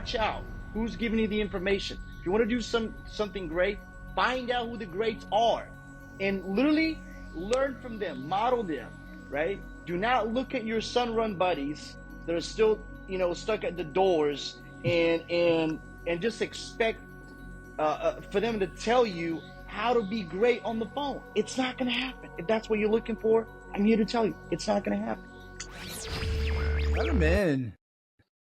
watch out who's giving you the information. If you want to do something great, find out who the greats are and literally learn from them, model them, right? Do not look at your sun-run buddies that are still, stuck at the doors and just expect for them to tell you how to be great on the phone. It's not going to happen. If that's what you're looking for, I'm here to tell you, it's not going to happen. Let him in.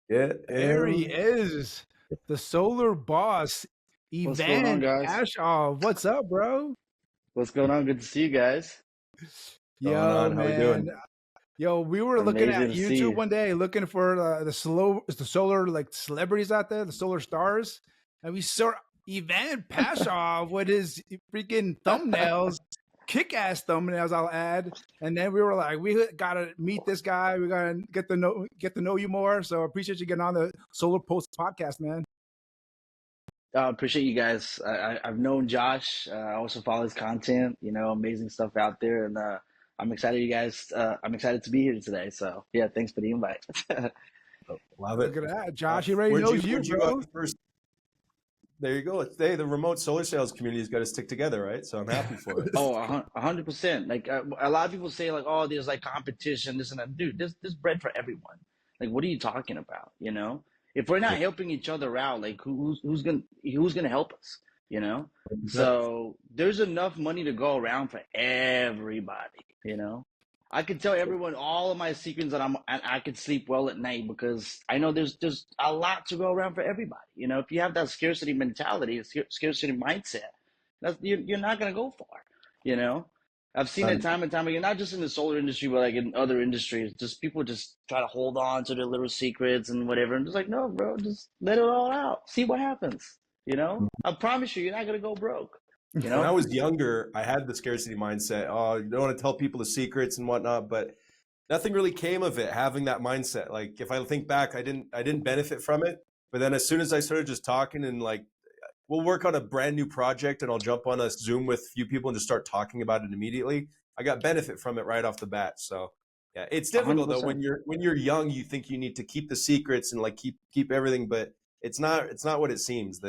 Yeah, There he is, the Solar Boss, What's going on, Ivan guys? Pashov. What's up, bro? What's going on? Good to see you guys. Yo, How man. we doing? Yo, we were looking at Amazing to see you. YouTube one day, looking for the solar like celebrities out there, the solar stars, and we saw Ivan Pashov with his freaking thumbnails, kick-ass thumbnails, I'll add. And then we were like, we gotta meet this guy. We gotta get to know you more. So I appreciate you getting on the SolarPulse podcast, man. Appreciate you guys. I've known Josh. I also follow his content. Amazing stuff out there, and I'm excited, you guys. I'm excited to be here today. So yeah, thanks for the invite. Love it. Look at that, Josh. He already knows you, bro. First? There you go. Hey, the remote solar sales community's got to stick together, right? So I'm happy for it. Oh, 100%. Like a lot of people say, like, oh, there's like competition, this and that. Dude, there's bread for everyone. Like, what are you talking about? If we're not helping each other out, like who's gonna help us? So there's enough money to go around for everybody. I can tell everyone all of my secrets that I could sleep well at night because I know there's a lot to go around for everybody. If you have that scarcity mentality, scarcity mindset, you're not gonna go far. I've seen it time and time again, not just in the solar industry, but like in other industries. Just people just try to hold on to their little secrets and whatever. I'm just like, no, bro, just let it all out. See what happens. I promise you're not gonna go broke. When I was younger, I had the scarcity mindset. Oh, you don't want to tell people the secrets and whatnot, but nothing really came of it. Having that mindset, like if I think back, I didn't benefit from it. But then as soon as I started just talking and like, we'll work on a brand new project and I'll jump on a Zoom with a few people and just start talking about it immediately. I got benefit from it right off the bat. So yeah, it's difficult 100%. Though when you're young, you think you need to keep the secrets and like keep everything, but it's not what it seems.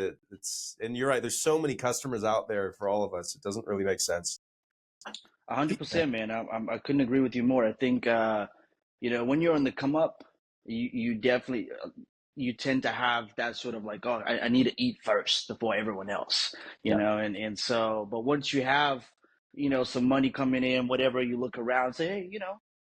And you're right. There's so many customers out there for all of us. It doesn't really make sense. 100%, man. I couldn't agree with you more. I think when you're on the come up, you definitely you tend to have that sort of like, oh, I need to eat first before everyone else, and so, but once you have, some money coming in, whatever, you look around and say, hey,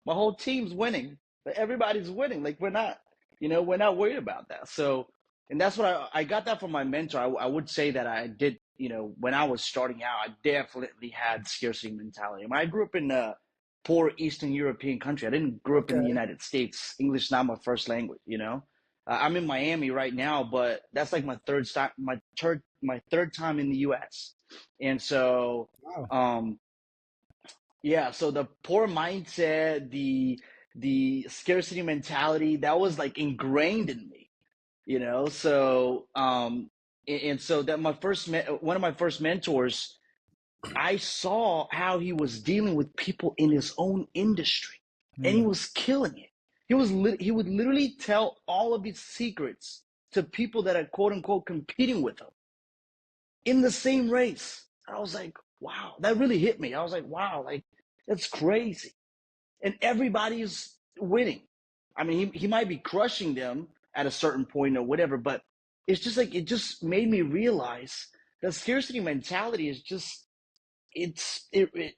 my whole team's winning, but everybody's winning. Like we're not worried about that. So, and that's what I got that from my mentor. I would say that I did, when I was starting out, I definitely had scarcity mentality. I grew up in a poor Eastern European country. I didn't grow up in the United States. English not my first language, I'm in Miami right now, but that's like my third time in the U.S. And so, so the poor mindset, the scarcity mentality, that was like ingrained in me, So, and so that one of my first mentors, I saw how he was dealing with people in his own industry, and he was killing it. He would literally tell all of his secrets to people that are quote unquote competing with him in the same race. I was like, wow, that really hit me. I was like, wow, like that's crazy. And everybody's winning. I mean, he might be crushing them at a certain point or whatever, but it's just like, it just made me realize that scarcity mentality is just, it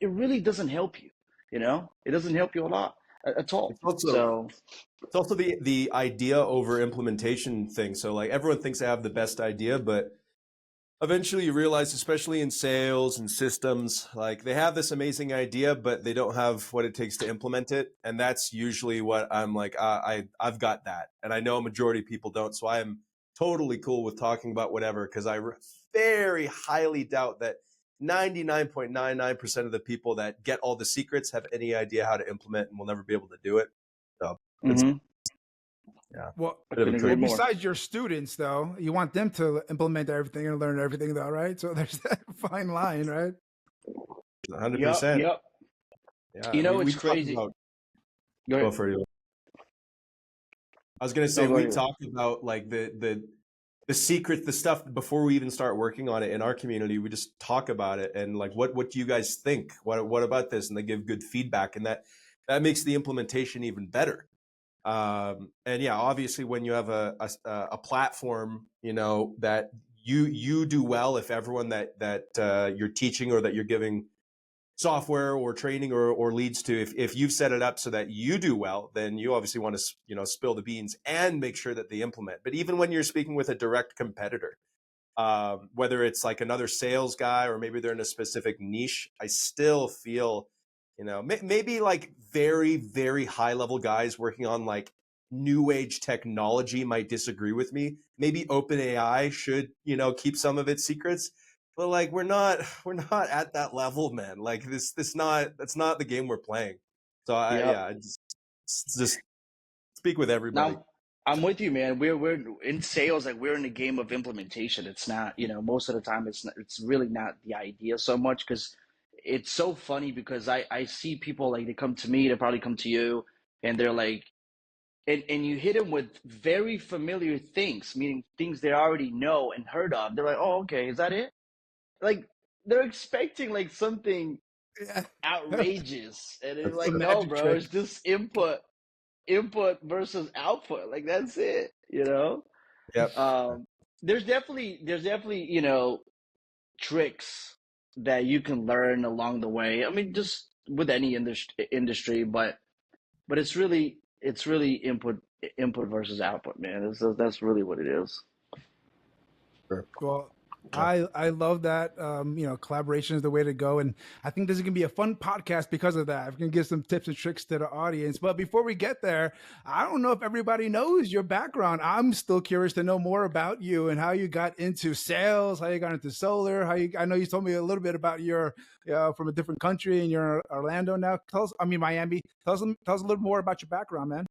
really doesn't help you, it doesn't help you a lot. At all. It's also the idea over implementation thing. So like everyone thinks they have the best idea, but eventually you realize, especially in sales and systems, like they have this amazing idea, but they don't have what it takes to implement it. And that's usually what I'm like, I've got that. And I know a majority of people don't. So I am totally cool with talking about whatever, because I very highly doubt that 99.99% of the people that get all the secrets have any idea how to implement and will never be able to do it. So yeah. Well, besides your students, though, you want them to implement everything and learn everything, though, right? So there's that fine line, right? 100%. Yep. Yeah, it's crazy. Go for you. I was going to say, we talk about like the the secret, the stuff before we even start working on it in our community, we just talk about it and like, what do you guys think? What about this? And they give good feedback, and that makes the implementation even better. And yeah, obviously when you have a platform, you know, that you do well, if everyone that you're teaching or that you're giving software or training or leads to, if you've set it up so that you do well, then you obviously want to, you know, spill the beans and make sure that they implement. But even when you're speaking with a direct competitor, whether it's like another sales guy or maybe they're in a specific niche, I still feel, you know, maybe like very, very high level guys working on like new age technology might disagree with me. Maybe OpenAI should, you know, keep some of its secrets. But like we're not at that level, man. Like that's not the game we're playing. So Yep. I just speak with everybody. Now, I'm with you, man. We're in sales, like we're in the game of implementation. It's not, most of the time it's really not the idea so much, because it's so funny because I see people like they come to me, they probably come to you, and they're like, and you hit them with very familiar things, meaning things they already know and heard of. They're like, oh, okay, is that it? Like they're expecting like something Yeah. outrageous, and it's A like, no, magic bro, trick. it's just input versus output. Like that's it. Yep. Um, there's definitely tricks that you can learn along the way. I mean, just with any industry, but it's really input versus output, man. That's really what it is. Sure. Well, Yeah. I love that. Collaboration is the way to go, and I think this is gonna be a fun podcast because of that. We can give some tips and tricks to the audience. But before we get there, I don't know if everybody knows your background. I'm still curious to know more about you and how you got into sales, how you got into solar. I know you told me a little bit about your from a different country and you're in Orlando now. Miami. Tell us a little more about your background, man.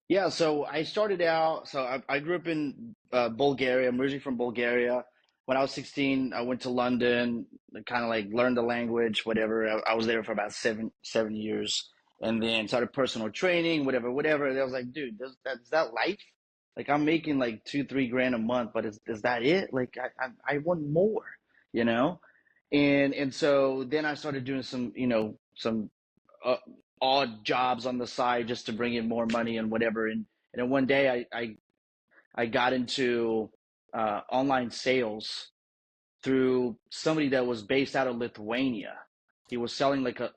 Yeah, so I started out. So I grew up in Bulgaria. I'm originally from Bulgaria. When I was 16, I went to London, kind of like learned the language, whatever. I was there for about seven years, and then started personal training, whatever. And I was like, dude, is that life? Like I'm making like 2-3 grand a month, but is that it? Like I want more, you know? And so then I started doing some uh, odd jobs on the side just to bring in more money and whatever. And then one day I got into online sales through somebody that was based out of Lithuania. He was selling like an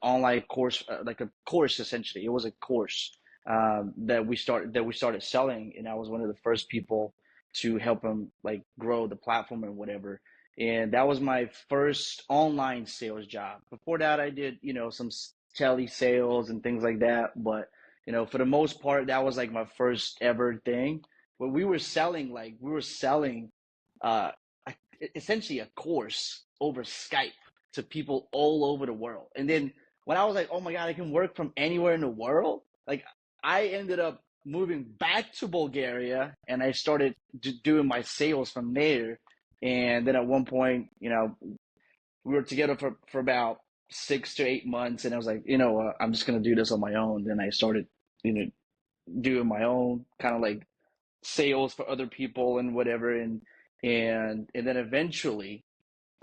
online course, like a course essentially. It was a course that we started selling, and I was one of the first people to help him like grow the platform and whatever. And that was my first online sales job. Before that, I did some tele sales and things like that. But for the most part, that was like my first ever thing. But we were selling uh, essentially a course over Skype to people all over the world. And then when I was like, oh my God, I can work from anywhere in the world, like I ended up moving back to Bulgaria and I started doing my sales from there. And then at one point, we were together for about 6 to 8 months. And I was like, I'm just going to do this on my own. Then I started, you know, doing my own kind of like sales for other people and whatever. And then eventually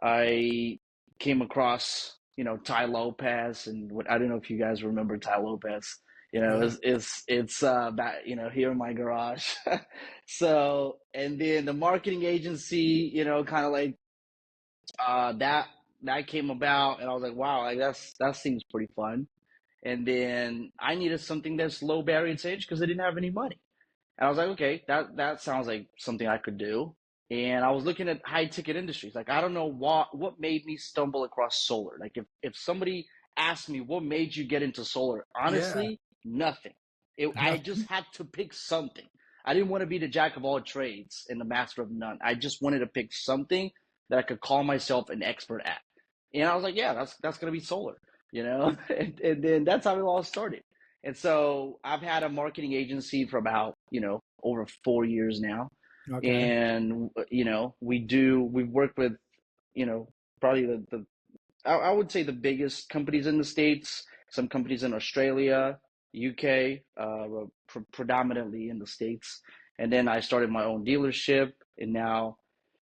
I came across, Ty Lopez, and I don't know if you guys remember Ty Lopez. Yeah. It's back, here in my garage. So, and then the marketing agency, kind of like that came about, and I was like, wow, like that seems pretty fun. And then I needed something that's low barrier to entry because I didn't have any money. And I was like, okay, that sounds like something I could do. And I was looking at high ticket industries. Like I don't know what made me stumble across solar. Like if somebody asked me what made you get into solar, Yeah. honestly, nothing. I just had to pick something. I didn't want to be the jack of all trades and the master of none. I just wanted to pick something that I could call myself an expert at. And I was like, yeah, that's gonna be solar. And then that's how it all started. And so I've had a marketing agency for about, over 4 years now. Okay. And, we've worked with, probably I would say the biggest companies in the States, some companies in Australia, UK, predominantly in the States. and then I started my own dealership, and now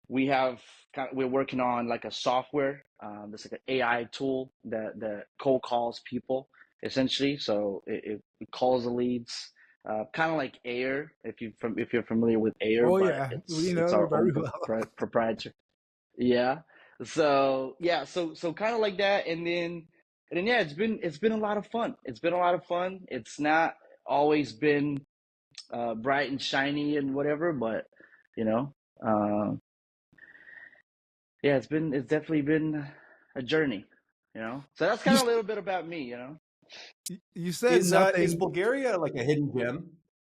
we're working on like a software that's like an AI tool that cold calls people essentially. So it calls the leads, kind of like Air, if you're familiar with Air, Oh but yeah, we it's know our very own well. proprietary. Yeah. So yeah, so kind of like that, and then yeah, it's been a lot of fun. It's been a lot of fun. It's not always been bright and shiny and whatever, but you know, uh, yeah, it's definitely been a journey. So that's You kind of a little bit about me. you said Is nothing. Bulgaria like a hidden gem?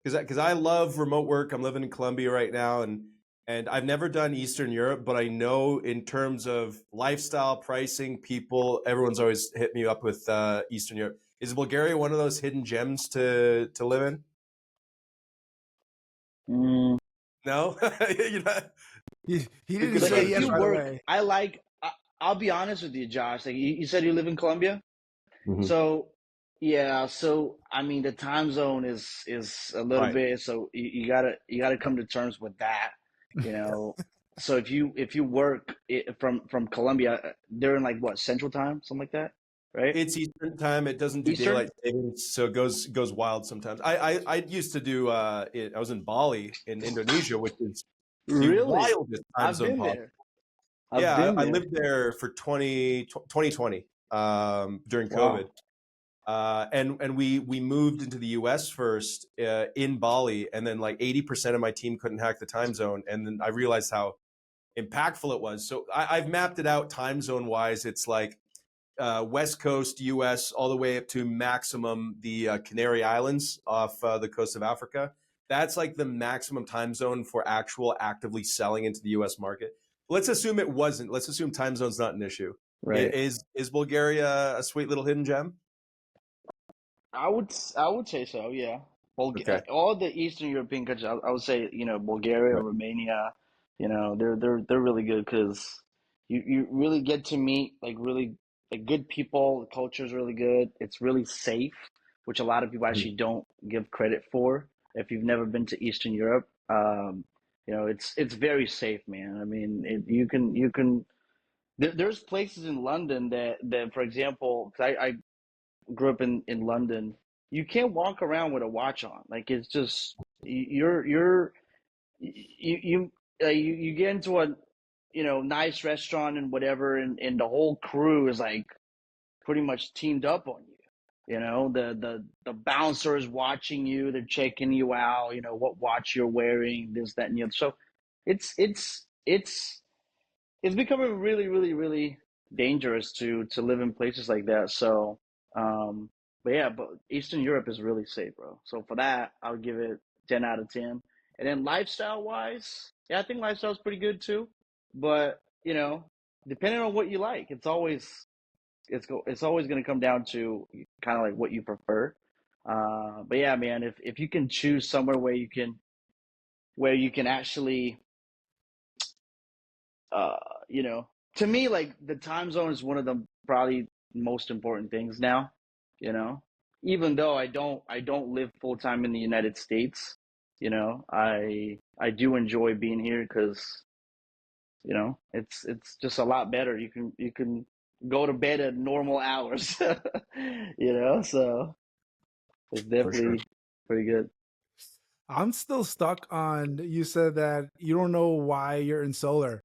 Because I love remote work. I'm living in Colombia right now, and I've never done Eastern Europe, but I know in terms of lifestyle, pricing, people, everyone's always hit me up with Eastern Europe. Is Bulgaria one of those hidden gems to live in? Mm. No, you know, He good didn't But say concern. if yes you right work, away. I'll be honest with you, Josh. Like you said, you live in Colombia. Mhm. So yeah, so I mean the time zone is a little Right. bit, so you gotta come to terms with that, you know. So if you work from Colombia, they're in like what, Central Time, something like that, right? It's Eastern time. It doesn't do Eastern? daylight savings, so it goes wild sometimes. I used to do. I was in Bali in Indonesia, which is the Really? wildest time I've zone been possible. there. I've Yeah, been I there. lived there for 2020 during COVID. Wow. And we moved into the US first in Bali, and then like 80% of my team couldn't hack the time zone. And then I realized how impactful it was. So I've mapped it out time zone wise. It's like West Coast US all the way up to maximum the Canary Islands off the coast of Africa. That's like the maximum time zone for actual actively selling into the US market. Let's assume it wasn't. Let's assume time zone's not an issue. Right. Is Bulgaria a sweet little hidden gem? I would say so, yeah. Okay. All the Eastern European countries, I would say, Bulgaria, Right. Romania, they're really good because you really get to meet like really like good people. The culture is really good. It's really safe, which a lot of people Mhm. actually don't give credit for. If you've never been to Eastern Europe, it's very safe, man. I mean, you can. There's places in London that for example, 'cause I grew up in London, you can't walk around with a watch on. Like it's just you get into a nice restaurant and whatever, and the whole crew is like pretty much teamed up on you. The bouncer is watching you. They're checking you out. What watch you're wearing, this, that, and the other. So it's becoming really, really, really dangerous to live in places like that. So, but yeah, but Eastern Europe is really safe, bro. So for that, I'll give it 10 out of 10. And then lifestyle wise, yeah, I think lifestyle is pretty good too. But depending on what you like, it's always going to come down to kind of like what you prefer. But yeah, man, if you can choose somewhere where you can actually uh, you know, to me, like the time zone is one of the probably most important things now. You know, even though I don't live full time in the United States. I do enjoy being here because it's just a lot better. You can go to bed at normal hours. So it's For sure. definitely pretty good. I'm still stuck on you said that you don't know why you're in solar.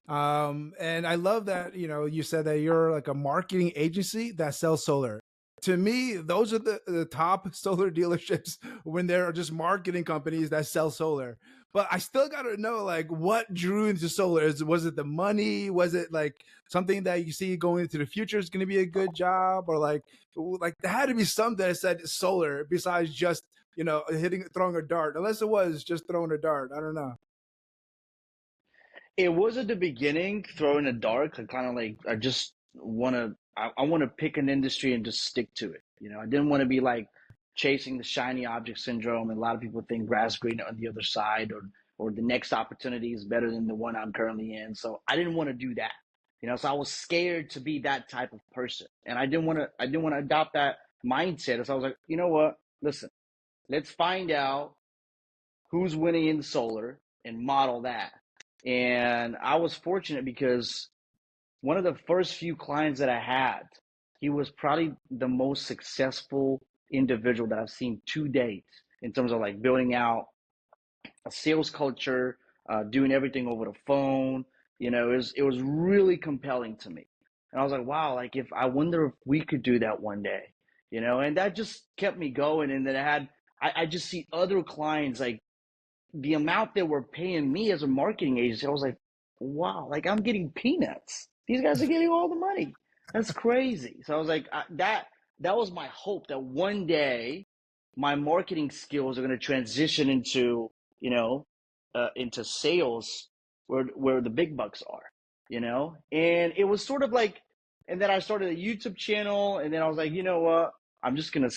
And I love that, you said that you're like a marketing agency that sells solar. To me, those are the top solar dealerships when they're just marketing companies that sell solar. But I still gotta know like what drew into solar. Was it the money? Was it like something that you see going into the future is gonna be a good job? Or like there had to be something that said solar besides just, throwing a dart. Unless it was just throwing a dart. I don't know. It was at the beginning, throw in the dark. I kind of like, I just I want to pick an industry and just stick to it. I didn't want to be like chasing the shiny object syndrome. And a lot of people think grass green on the other side, or the next opportunity is better than the one I'm currently in. So I didn't want to do that. So I was scared to be that type of person, and I didn't want to adopt that mindset. So I was like, you know what? Listen, let's find out who's winning in solar and model that. And I was fortunate because one of the first few clients that I had, he was probably the most successful individual that I've seen to date in terms of like building out a sales culture, doing everything over the phone. It was really compelling to me, and I was like, wow, like if I wonder if we could do that one day, and that just kept me going. And then I just see other clients like the amount they were paying me as a marketing agency. I was like, wow, like I'm getting peanuts. These guys are getting all the money. That's crazy. So I was like, that was my hope that one day my marketing skills are going to transition into sales where the big bucks are. And it was sort of like, and then I started a YouTube channel, and then I was like, you know what? I'm just gonna,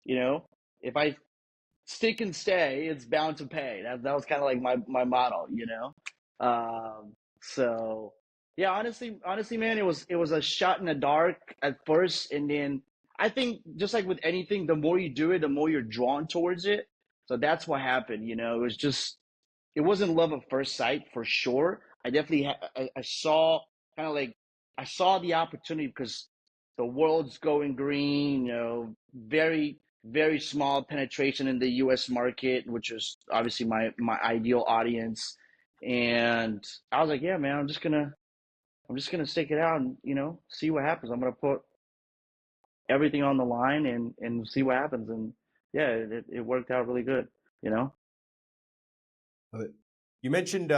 if I stick and stay, it's bound to pay. That was kind of like my motto. So yeah, honestly, man, it was a shot in the dark at first, and then I think just like with anything, the more you do it, the more you're drawn towards it. So that's what happened. It wasn't love at first sight for sure. I definitely I saw kind of like I saw the opportunity because the world's going green. Very very small penetration in the U.S. market, which is obviously my ideal audience. And I was like, yeah, man, I'm just gonna stick it out and see what happens. I'm gonna put everything on the line and see what happens. And yeah, it worked out really good. You know. You mentioned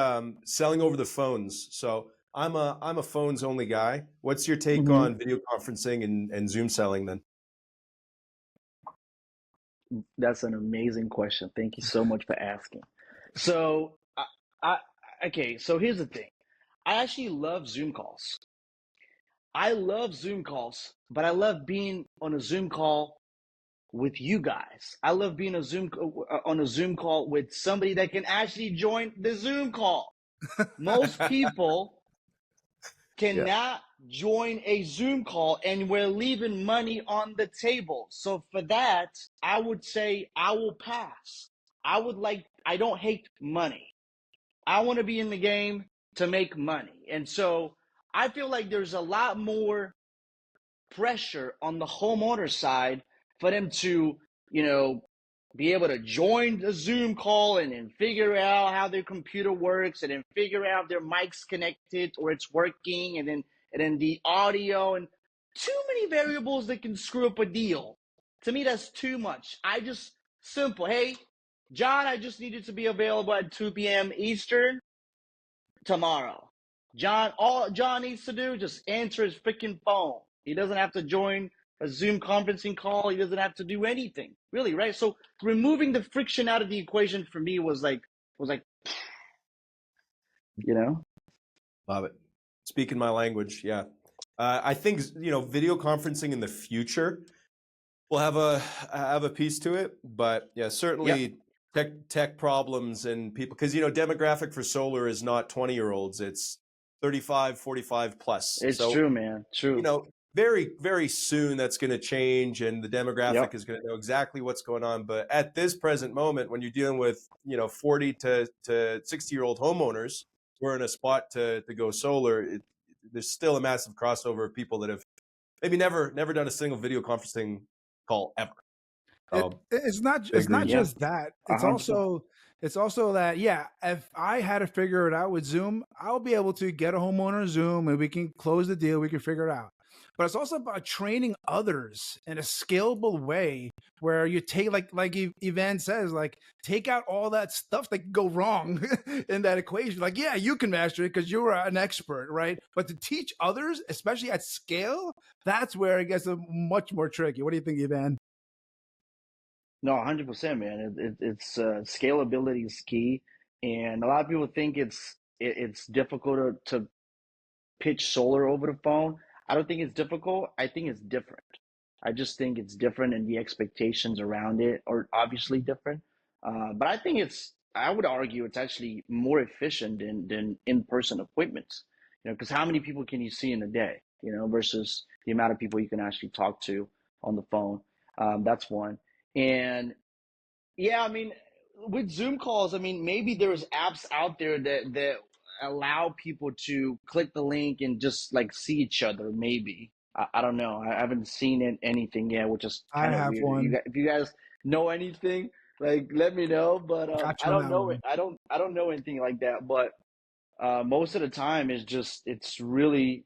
selling over the phones. So I'm a phones only guy. What's your take Mm-hmm. on video conferencing and Zoom selling then? That's an amazing question. Thank you so much for asking. So, I okay. So here's the thing. I actually love Zoom calls. I love Zoom calls, but I love being on a Zoom call with you guys. I love being on a Zoom call with somebody that can actually join the Zoom call. Most people Yeah. cannot join a Zoom call, and we're leaving money on the table. So for that, I would say I will pass. I don't hate money. I want to be in the game to make money. And so I feel like there's a lot more pressure on the homeowner side for them to, you know, be able to join the Zoom call and then figure out how their computer works and then figure out if their mic's connected or it's working and then the audio and too many variables that can screw up a deal. To me, that's too much. I just simple. Hey, John, I just needed to be available at 2 p.m. Eastern tomorrow. All John needs to do just answer his freaking phone. He doesn't have to join a Zoom conferencing call. He doesn't have to do anything, really, right? So removing the friction out of the equation for me was like, you know. Love it. Speaking my language, yeah. I think video conferencing in the future will have a piece to it, but yeah, Yep, certainly tech problems and people because demographic for solar is not 20-year-olds, it's 35, 45 plus. it's So true, man. True. very, very soon that's going to change and the demographic Yep. is going to know exactly what's going on. But at this present moment, when you're dealing with, 40 to 60-year-old homeowners who are in a spot to go solar, there's still a massive crossover of people that have maybe never done a single video conferencing call ever. It's not Big it's not reason. Yeah. just that. A hundred percent. It's also that, yeah, if I had to figure it out with Zoom, I'll be able to get a homeowner Zoom and we can close the deal, we can figure it out. But it's also about training others in a scalable way where you take like Ivan says, like take out all that stuff that can go wrong in that equation. Like, yeah, you can master it because you're an expert, right? But to teach others, especially at scale, that's where it gets much more tricky. What do you think, Ivan? No, 100%, man. It's scalability is key, and a lot of people think it's difficult to pitch solar over the phone. I don't think it's difficult. I think it's different. I just think it's different, and the expectations around it are obviously different. But I would argue it's actually more efficient than in-person appointments. Because how many people can you see in a day? Versus the amount of people you can actually talk to on the phone. That's one. And yeah, I mean, with Zoom calls, I mean, maybe there's apps out there that allow people to click the link and just like see each other. Maybe I don't know. I haven't seen anything yet, which is I kind of have weird. one. If you guys know anything, like let me know. But Got I you on don't that know one. it. I don't know anything like that. But most of the time is just it's really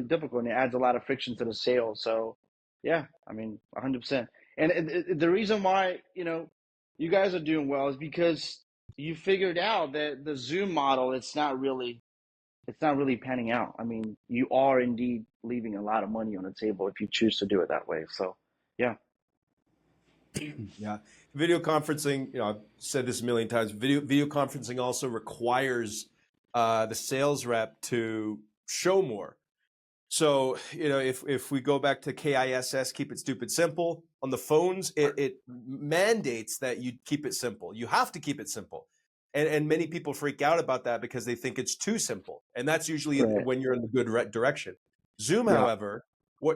difficult and it adds a lot of friction to the sale. So yeah, I mean 100%. And the reason why you guys are doing well is because you figured out that the Zoom model it's not really panning out. I mean, you are indeed leaving a lot of money on the table if you choose to do it that way. So yeah. Yeah, video conferencing. I've said this a million times. Video conferencing also requires the sales rep to show more. So if we go back to KISS, keep it stupid simple. On the phones, it mandates that you keep it simple. You have to keep it simple, and many people freak out about that because they think it's too simple, and that's usually Right. when you're in the good direction. Zoom, Yeah. however,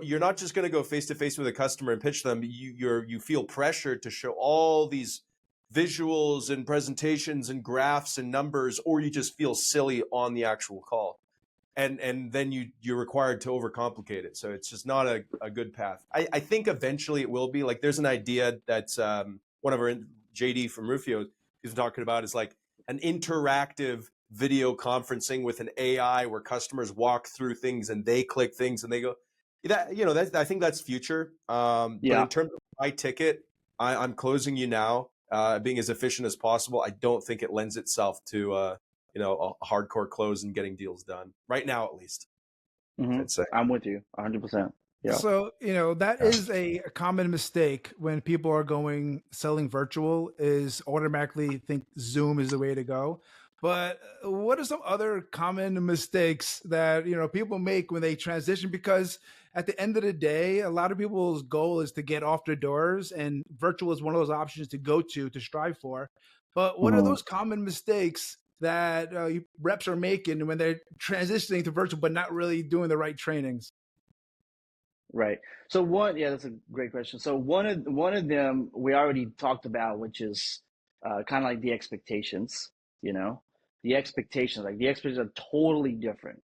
you're not just going to go face to face with a customer and pitch them. You feel pressured to show all these visuals and presentations and graphs and numbers, or you just feel silly on the actual call. And then you're required to overcomplicate it. So it's just not a good path. I think eventually it will be. Like there's an idea that's one of our JD from Rufio is talking about is like an interactive video conferencing with an AI where customers walk through things and they click things and they go. I think that's future. But Yeah. in terms of high ticket, I'm closing you now, being as efficient as possible. I don't think it lends itself to a hardcore close and getting deals done right now, at least. I'd say. I'm with you 100%. Yeah. So, that Yeah. is a common mistake when people are selling virtual is automatically think Zoom is the way to go. But what are some other common mistakes that, people make when they transition? Because at the end of the day, a lot of people's goal is to get off their doors, and virtual is one of those options to go to strive for. But what are Mhm. those common mistakes that reps are making when they're transitioning to virtual, but not really doing the right trainings? Right. So yeah, that's a great question. So one of them we already talked about, which is kind of like the expectations. You know, the expectations are totally different.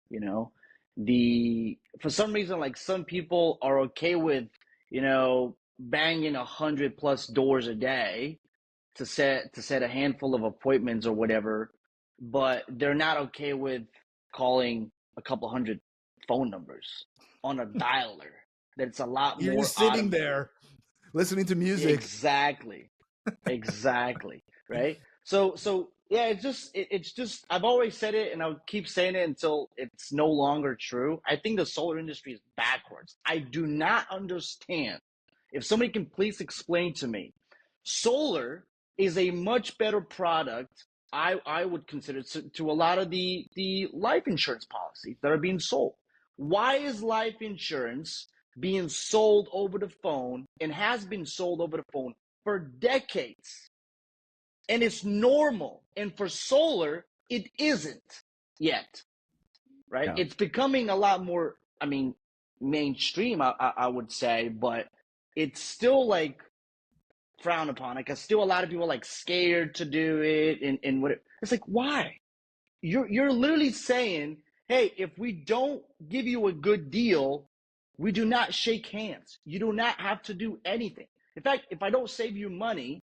The for some reason, like some people are okay with banging 100+ doors a day to set a handful of appointments or whatever, but they're not okay with calling a couple hundred phone numbers on a dialer. That's a lot You're more just sitting automated. there listening to music. Exactly. Exactly. Right. So yeah, it's just I've always said it and I'll keep saying it until it's no longer true. I think the solar industry is backwards. I do not understand. If somebody can please explain to me, solar is a much better product. I would consider to a lot of the life insurance policies that are being sold. Why is life insurance being sold over the phone and has been sold over the phone for decades? And it's normal. And for solar, it isn't yet, right? Yeah. It's becoming a lot more, I mean, mainstream, I would say, but it's still like frowned upon. Like, still a lot of people like scared to do it. And what it's like, why? You're literally saying, hey, if we don't give you a good deal, we do not shake hands. You do not have to do anything. In fact, if I don't save you money,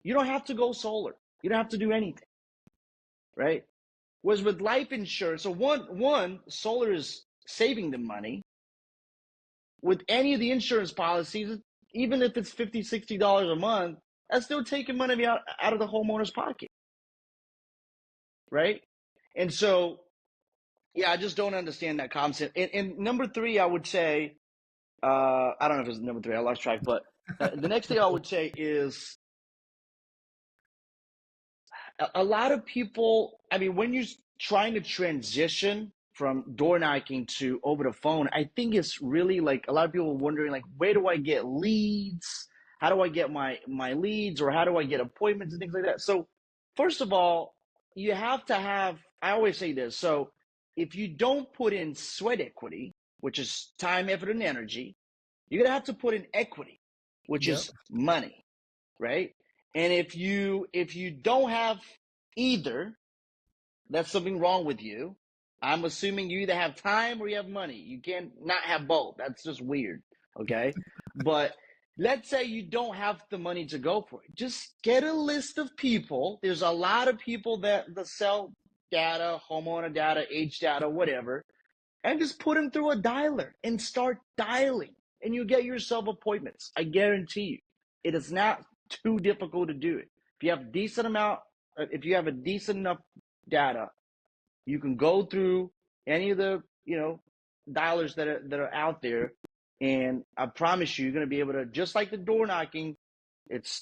you don't have to go solar. You don't have to do anything, right? Whereas with life insurance, so one solar is saving them money. With any of the insurance policies, even if it's $50, $60 a month, that's still taking money out of the homeowner's pocket, right? And so, yeah, I just don't understand that concept. And number three, I would say, I don't know if it's number three, I lost track, but the next thing I would say is a lot of people, I mean, when you're trying to transition from door knocking to over the phone, I think it's really like a lot of people are wondering, like, where do I get leads? How do I get my leads, or how do I get appointments and things like that? So first of all, you have to have, I always say this. So if you don't put in sweat equity, which is time, effort, and energy, you're going to have to put in equity, which Yep. is money, right? And if you don't have either, that's something wrong with you. I'm assuming you either have time or you have money. You can't not have both. That's just weird. Okay. But let's say you don't have the money to go for it. Just get a list of people. There's a lot of people that sell data, homeowner data, age data, whatever, and just put them through a dialer and start dialing. And you get yourself appointments. I guarantee you. It is not too difficult to do it. If you have a decent enough data, you can go through any of the, dialers that are out there, and I promise you're going to be able to, just like the door knocking, it's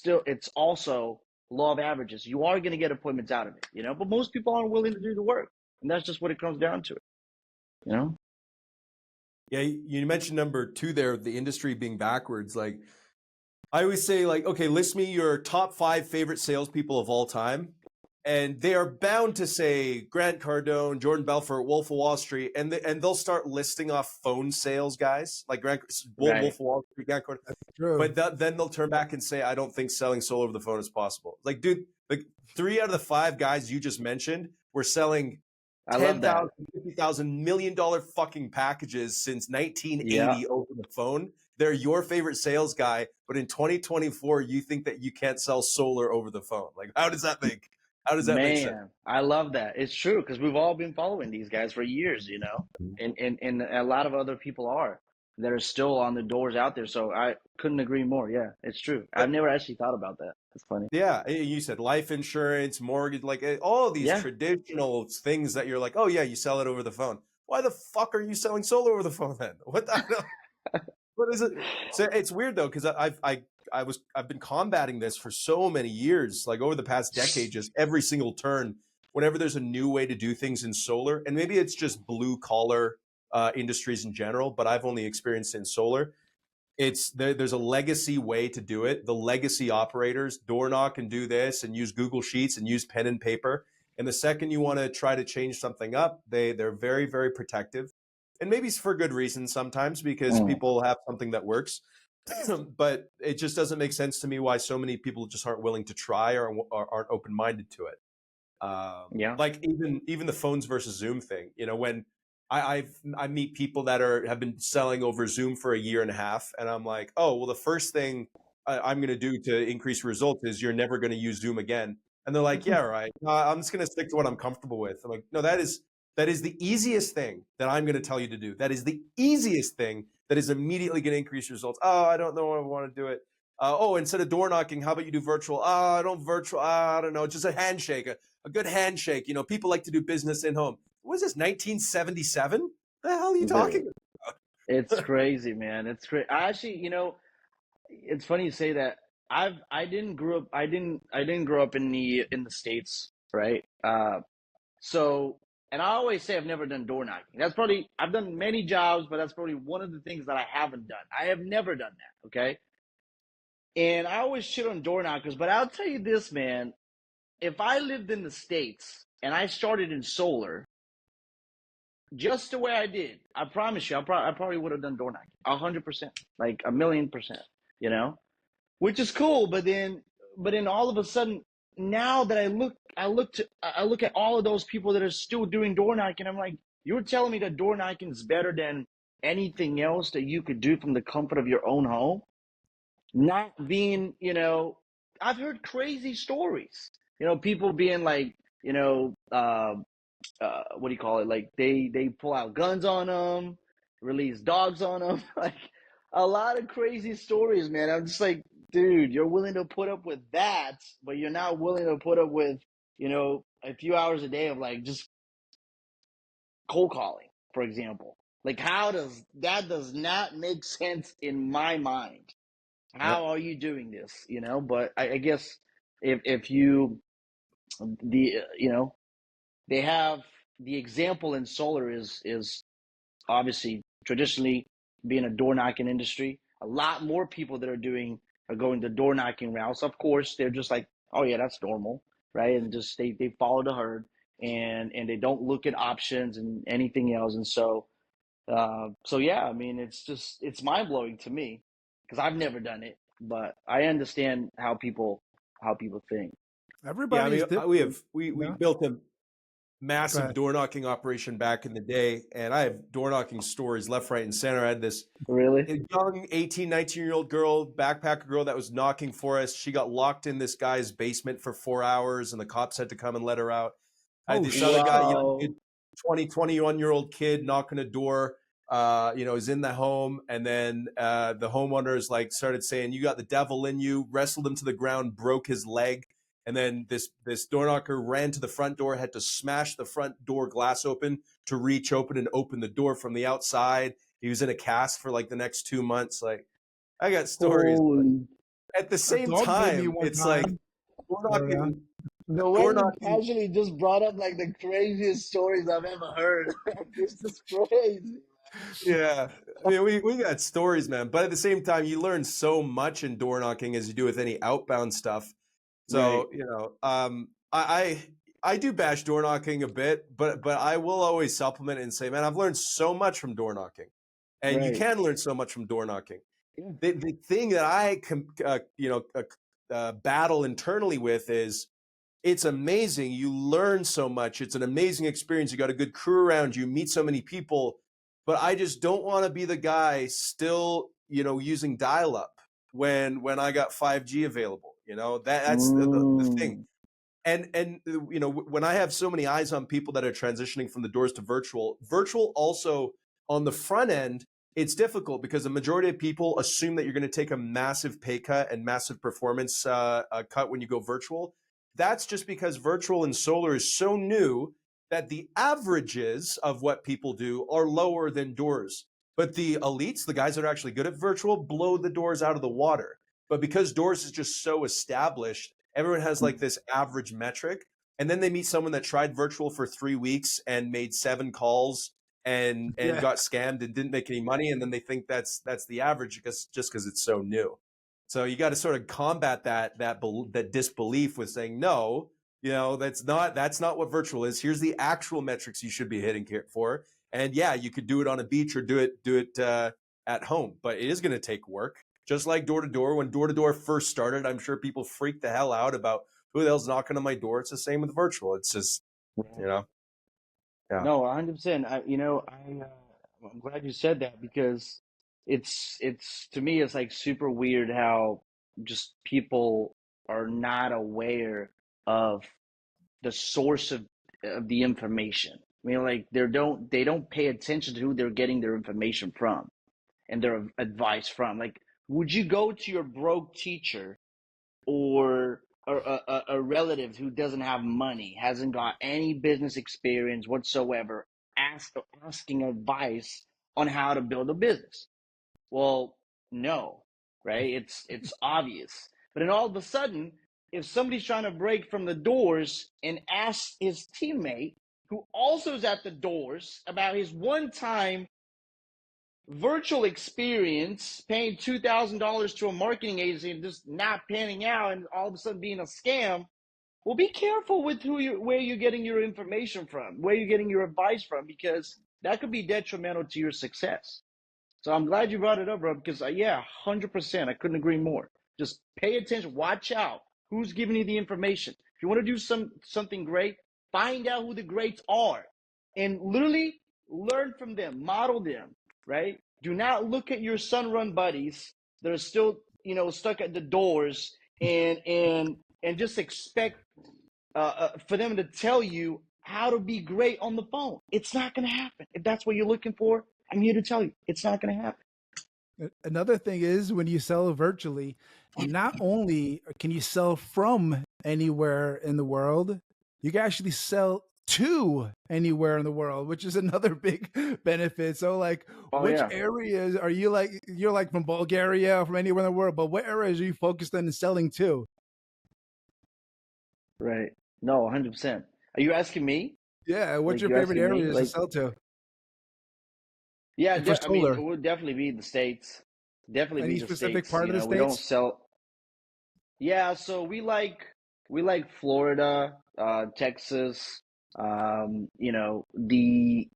also law of averages. You are going to get appointments out of it, but most people aren't willing to do the work, and that's just what it comes down to. Yeah, you mentioned number 2 there, the industry being backwards. Like, I always say, like, okay, list me your top 5 favorite salespeople of all time. And they are bound to say Grant Cardone, Jordan Belfort, Wolf of Wall Street, and they'll start listing off phone sales guys like Wolf Right. of Wall Street, Grant Cardone. True. But then they'll turn back and say, I don't think selling solar over the phone is possible. Like, dude, like 3 out of the 5 guys you just mentioned were selling I love that. $10,000, $50,000 million fucking packages since 1980 Yeah. over the phone. They're your favorite sales guy, but in 2024, you think that you can't sell solar over the phone. Like, how does that make sense? Man, I love that. It's true, because we've all been following these guys for years, and a lot of other people that are still on the doors out there. So I couldn't agree more. Yeah, it's true. I've never actually thought about that. It's funny. Yeah, you said life insurance, mortgage, like all of these Yeah. traditional things that you're like, oh yeah, you sell it over the phone. Why the fuck are you selling solar over the phone then? What the what is it? So it's weird though, because I've been combating this for so many years, like over the past decade, just every single turn, whenever there's a new way to do things in solar, and maybe it's just blue collar industries in general, but I've only experienced it in solar. There's a legacy way to do it. The legacy operators door knock and do this and use Google Sheets and use pen and paper. And the second you want to try to change something up, they're very, very protective. And maybe it's for good reason sometimes, because people have something that works. But it just doesn't make sense to me why so many people just aren't willing to try or aren't open-minded to it. Yeah. Like even the phones versus Zoom thing, when I meet people that have been selling over Zoom for a year and a half, and I'm like, oh, well, the first thing I'm going to do to increase results is you're never going to use Zoom again. And they're like, yeah, right. I'm just going to stick to what I'm comfortable with. I'm like, no, that is the easiest thing that I'm going to tell you to do. That is the easiest thing that is immediately going to increase results. Oh, I don't know if I want to do it. Oh, instead of door knocking, how about you do virtual? Oh, I don't virtual. I don't know. Just a handshake, a good handshake. People like to do business in home. What is this, 1977? The hell are you talking about? It's crazy, man. It's crazy. I actually, it's funny you say that. I didn't grow up in the States, right? So, and I always say I've never done door knocking. I've done many jobs, but that's probably one of the things that I haven't done. I have never done that. Okay. And I always shit on door knockers, but I'll tell you this, man. If I lived in the States and I started in solar, just the way I did, I promise you, I probably would have done door knocking 100%, like 1,000,000%, which is cool. But then all of a sudden, now that I look at all of those people that are still doing door knocking, I'm like, you're telling me that door knocking is better than anything else that you could do from the comfort of your own home? Not being, I've heard crazy stories, people being like, what do you call it? Like they pull out guns on them, release dogs on them, like a lot of crazy stories, man. I'm just like, dude, you're willing to put up with that, but you're not willing to put up with, a few hours a day of like just cold calling, for example. Like, does not make sense in my mind. Yep. How are you doing this? But I guess if you the they have the example in solar is obviously traditionally being a door knocking industry. A lot more people that are going the door knocking routes. Of course, they're just like, oh yeah, that's normal, right? And just they follow the herd, and they don't look at options and anything else. And so yeah, I mean, it's mind blowing to me because I've never done it, but I understand how people how people think. Yeah, I Everybody is mean, different. we Yeah. built a Go massive ahead. door knocking operation back in the day, and I have door knocking stories left, right, and center. I had this Really? young 18, 19-year-old girl, backpacker girl that was knocking for us. She got locked in this guy's basement for 4 hours, and the cops had to come and let her out. I had Oh this other shit. guy, young kid, Wow. 21-year-old kid, knocking a door. Is in the home, and then the homeowners like started saying, "You got the devil in you." Wrestled him to the ground, broke his leg, and then this door knocker ran to the front door, had to smash the front door glass open to reach open and open the door from the outside. He was in a cast for like the next 2 months. Like, I got stories. Holy. At the A same dog bit me time, one it's like time. door Oh yeah. knocking. The way Door you knocking. casually just brought up like the craziest stories I've ever heard. This is crazy. Yeah, I mean, we got stories, man. But at the same time, you learn so much in door knocking as you do with any outbound stuff. Right. So I do bash door knocking a bit, but I will always supplement and say, man, I've learned so much from door knocking, and you Right. can learn so much from door knocking. Yeah. The thing that I battle internally with is it's amazing. You learn so much. It's an amazing experience. You got a good crew around you, meet so many people. But I just don't want to be the guy still, using dial up when I got 5G available. That's the thing. Mm. And when I have so many eyes on people that are transitioning from the doors to virtual also on the front end, it's difficult because the majority of people assume that you're going to take a massive pay cut and massive performance cut when you go virtual. That's just because virtual and solar is so new that the averages of what people do are lower than doors. But the elites, the guys that are actually good at virtual, blow the doors out of the water. But because doors is just so established, everyone has like this average metric. And then they meet someone that tried virtual for 3 weeks and made 7 calls and Yeah. got scammed and didn't make any money. And then they think that's the average because it's so new. So you got to sort of combat that disbelief with saying, no, that's not what virtual is. Here's the actual metrics you should be hitting for. And yeah, you could do it on a beach or do it at home, but it is going to take work. Just like door to door, when door to door first started, I'm sure people freaked the hell out about who the hell's knocking on my door. It's the same with virtual. It's just, yeah. No, 100%. I'm glad you said that because it's to me it's like super weird how just people are not aware of the source of the information. I mean, like they don't pay attention to who they're getting their information from and their advice from. Like, would you go to your broke teacher or a relative who doesn't have money, hasn't got any business experience whatsoever, asking advice on how to build a business? Well, no, right? It's obvious. But then all of a sudden, if somebody's trying to break from the doors and asks his teammate, who also is at the doors, about his one-time virtual experience, paying $2,000 to a marketing agency and just not panning out, and all of a sudden being a scam, well, be careful with where you're getting your information from, where you're getting your advice from, because that could be detrimental to your success. So I'm glad you brought it up, bro, because yeah, 100%. I couldn't agree more. Just pay attention, watch out. Who's giving you the information? If you want to do something great, find out who the greats are, and literally learn from them, model them. Right? Do not look at your sun-run buddies that are still, stuck at the doors and just expect for them to tell you how to be great on the phone. It's not going to happen. If that's what you're looking for, I'm here to tell you it's not going to happen. Another thing is when you sell virtually, not only can you sell from anywhere in the world, you can actually sell to anywhere in the world, which is another big benefit. So like Oh which yeah, areas are you like you're like from Bulgaria or from anywhere in the world, but what areas are you focused on selling to? right. No, 100%. Are you asking me? Yeah, what's Like your you're favorite asking me? areas to Like sell to? yeah, For I mean, it solar. would definitely be the states. Definitely be Any the specific states. part of the We don't states? sell. Yeah, so we like Florida, Texas, the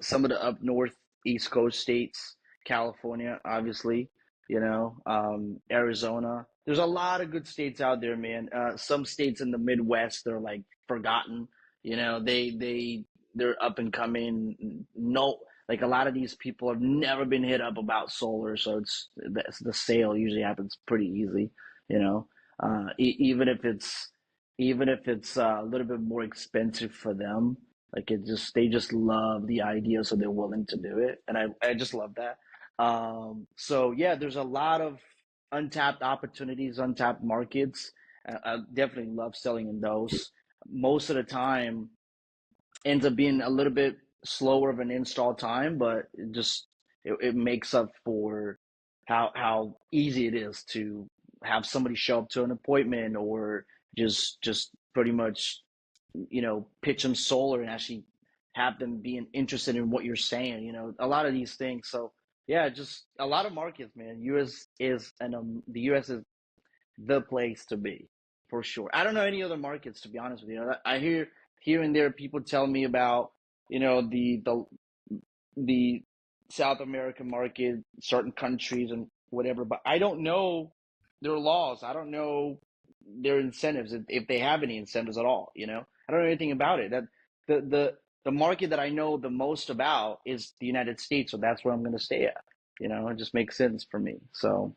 some of the up north East Coast states, California, obviously. Arizona. There's a lot of good states out there, man. Some states in the Midwest are like forgotten. They're up and coming. No, like a lot of these people have never been hit up about solar, so the sale usually happens pretty easy. You know, even if it's a little bit more expensive for them, like they just love the idea, so they're willing to do it, and I just love that. So yeah, there's a lot of untapped opportunities, untapped markets. I definitely love selling in those. Most of the time, ends up being a little bit slower of an install time, but it makes up for how easy it is to have somebody show up to an appointment or just pretty much pitch them solar and actually have them being interested in what you're saying. A lot of these things. So yeah, just a lot of markets, man. The U.S. is the place to be for sure. I don't know any other markets, to be honest with you. I hear here and there people tell me about the South American market, certain countries and whatever, but I don't know their laws. I don't know their incentives, if they have any incentives at all. I don't know anything about it. That the market that I know the most about is the United States, so that's where I'm going to stay at. It just makes sense for me. So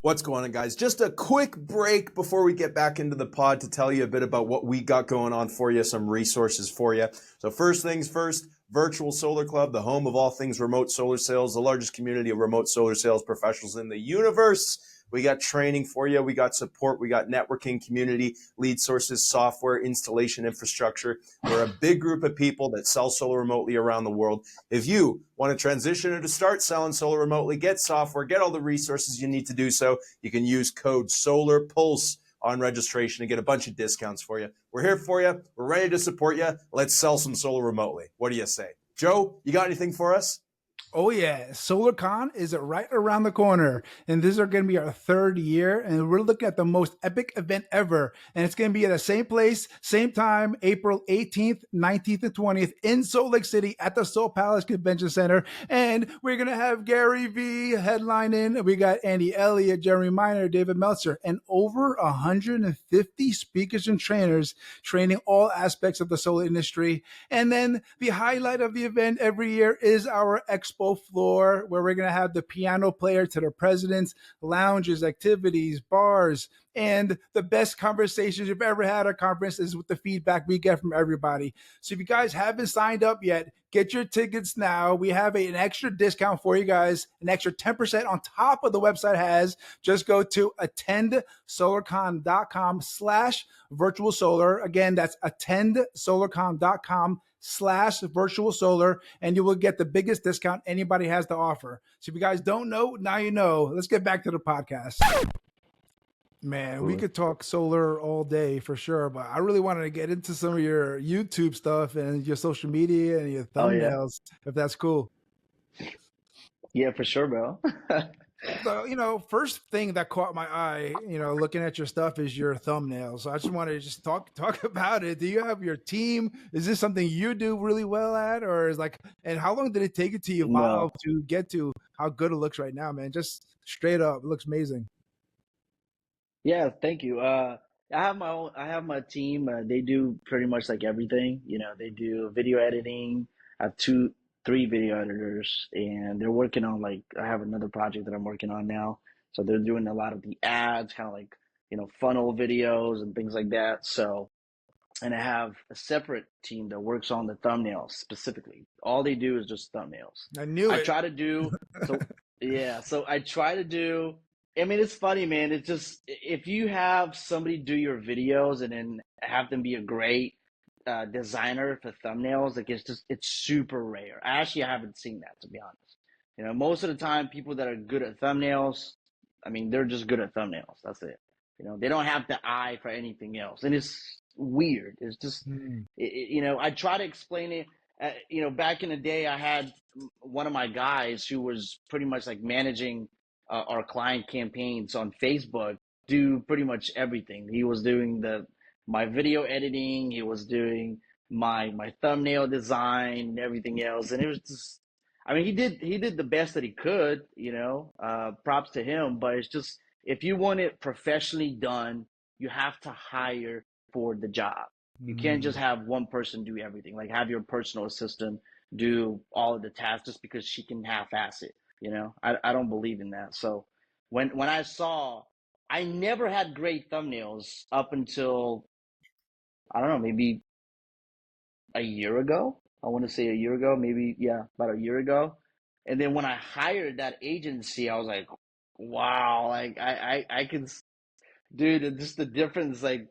What's going on, guys? Just a quick break before we get back into the pod to tell you a bit about what we got going on for you, some resources for you. So first things first, Virtual Solar Club, the home of all things remote solar sales, the largest community of remote solar sales professionals in the universe. We got training for you. We got support. We got networking, community, lead sources, software, installation, infrastructure. We're a big group of people that sell solar remotely around the world. If you want to transition or to start selling solar remotely, get software, get all the resources you need to do so, you can use code SolarPulse on registration and get a bunch of discounts for you. We're here for you. We're ready to support you. Let's sell some solar remotely. What do you say? Joe, you got anything for us? Oh yeah, SolarCon is right around the corner, and this is going to be our third year, and we're looking at the most epic event ever, and it's going to be at the same place, same time, April 18th, 19th, and 20th in Salt Lake City at the Soul Palace Convention Center, and we're going to have Gary V headlining. We got Andy Elliott, Jeremy Miner, David Meltzer, and over 150 speakers and trainers training all aspects of the solar industry. And then the highlight of the event every year is our expo floor, where we're going to have the piano player to the presidents, lounges, activities, bars, and the best conversations you've ever had at a conference is with the feedback we get from everybody. So if you guys haven't signed up yet, get your tickets now. We have an extra discount for you guys, an extra 10% on top of the website has. Just go to attendsolarcon.com/virtual solar. Again, that's attendsolarcon.com/virtual solar, and you will get the biggest discount anybody has to offer. So if you guys don't know, now you know. Let's get back to the podcast. Man, we could talk solar all day for sure, but I really wanted to get into some of your YouTube stuff and your social media and your oh yeah, thumbnails, if that's cool. yeah, for sure, bro. So, first thing that caught my eye, looking at your stuff is your thumbnails. So I just wanted to just talk about it. Do you have your team? Is this something you do really well at, or and how long did it take it to evolve No. to get to how good it looks right now, man? Just straight up, it looks amazing. Yeah, thank you. I have my team. They do pretty much like everything. They do video editing. I have three video editors, and they're working on I have another project that I'm working on now. So they're doing a lot of the ads, kind of like, funnel videos and things like that. So, and I have a separate team that works on the thumbnails specifically. All they do is just thumbnails. I knew I it. try to do so. Yeah, so I try to do. I mean, it's funny, man. It's just if you have somebody do your videos and then have them be a great designer for thumbnails, it's super rare. I haven't seen that, to be honest. Most of the time, people that are good at thumbnails, I mean, they're just good at thumbnails. That's it. They don't have the eye for anything else, and it's weird. It's just, I try to explain it. Back in the day, I had one of my guys who was pretty much like managing our client campaigns on Facebook do pretty much everything. He was doing my video editing. He was doing my thumbnail design and everything else, and it was just. I mean, he did the best that he could, you know. Props to him, but it's just if you want it professionally done, you have to hire for the job. You can't Mm, just have one person do everything. Like have your personal assistant do all of the tasks just because she can half-ass it. You know, I don't believe in that. So when I saw, I never had great thumbnails up until I don't know, maybe a year ago. I want to say a year ago, maybe, yeah, about a year ago. And then when I hired that agency, I was like, wow, like I can, dude, just the difference, like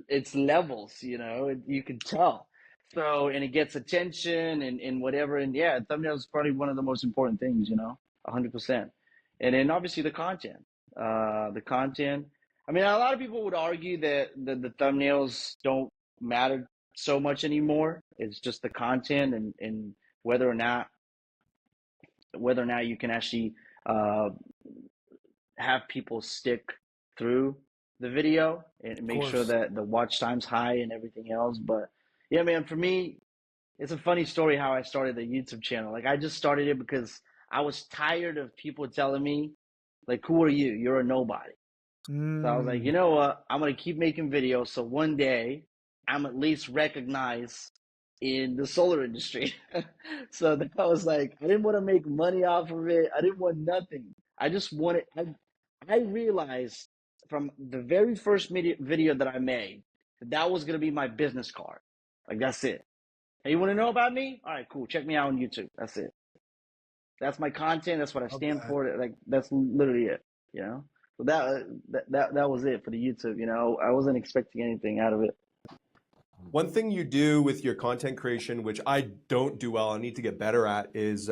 it's levels, you know, you can tell. So, and it gets attention and whatever. And yeah, thumbnails is probably one of the most important things, you know, 100%. And then obviously the content. I mean, a lot of people would argue that the thumbnails don't matter so much anymore. It's just the content and whether or not whether or not you can actually uh, have people stick through the video and of make sure course. that the watch time's high and everything else. But yeah, man, for me, it's a funny story how I started the YouTube channel. Like I just started it because I was tired of people telling me, like, who are you? You're a nobody. So I was like, Mm, you know what? I'm gonna keep making videos so one day I'm at least recognized in the solar industry. So that was like, I didn't want to make money off of it. I didn't want nothing. I just wanted. I realized from the very first video that I made that that was gonna be my business card. Like that's it. Hey, you want to know about me? All right, cool. Check me out on YouTube. That's it. That's my content. That's what I stand okay. for. Like that's literally it. You know. So that was it for the YouTube. You know, I wasn't expecting anything out of it. One thing you do with your content creation, which I don't do well, I need to get better at, is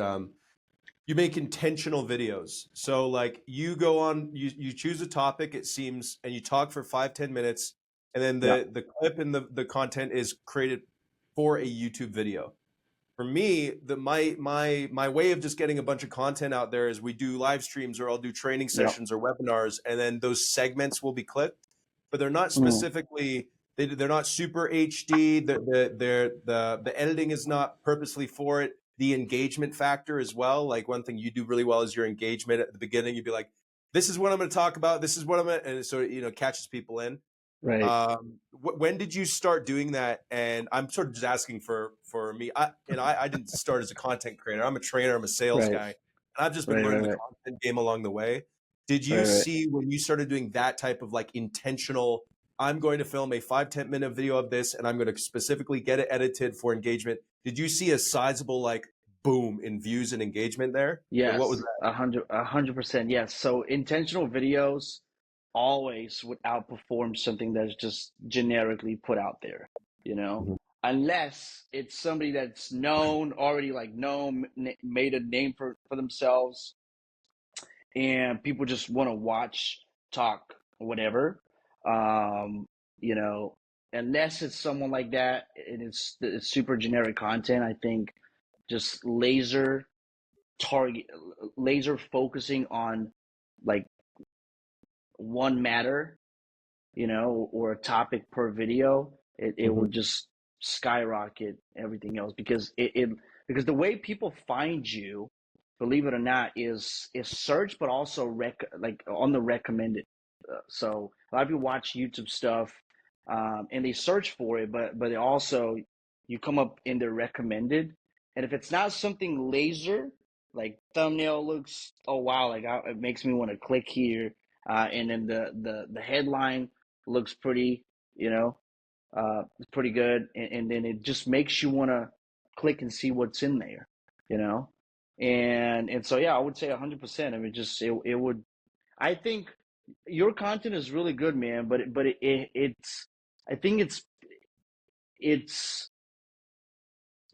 you make intentional videos. So like you go on, you choose a topic, it seems, and you talk for 5-10 minutes, and then Yeah. the clip and the content is created for a YouTube video. For me, my way of just getting a bunch of content out there is we do live streams or I'll do training Yeah. sessions or webinars, and then those segments will be clipped, but they're not Mm. specifically they're not super HD. The editing is not purposely for it. The engagement factor as well. Like one thing you do really well is your engagement at the beginning. You'd be like, "This is what I'm going to talk about. This is what I'm," and so catches people in. Right. When did you start doing that? And I'm sort of just asking for me. I didn't start as a content creator. I'm a trainer. I'm a sales Right. guy, and I've just been Right. learning the Right. content game along the way. Did you Right. Right. see when you started doing that type of like intentional? I'm going to film a 5-10 minute video of this, and I'm going to specifically get it edited for engagement. Did you see a sizable like boom in views and engagement there? And what was Yes, that? 100%. Yes. So intentional videos always would outperform something that's just generically put out there, you know, Mhm. unless it's somebody that's known already, like known, made a name for themselves, and people just want to watch, talk, whatever. Um, you know, unless it's someone like that, and it's super generic content. I think just target laser focusing on like one matter, you know, or a topic per video, it will Mhm. just skyrocket everything else because because the way people find you, believe it or not, is search, but also like on the recommended. So a lot of people watch YouTube stuff, and they search for it, but they also you come up in their recommended, and if it's not something laser, like thumbnail looks, oh wow, like it makes me want to click here, and then the headline looks pretty, you know, pretty good, and then it just makes you want to click and see what's in there, you know, and so yeah, I would say 100%. I mean, just it would. I think your content is really good, man, it's I think it's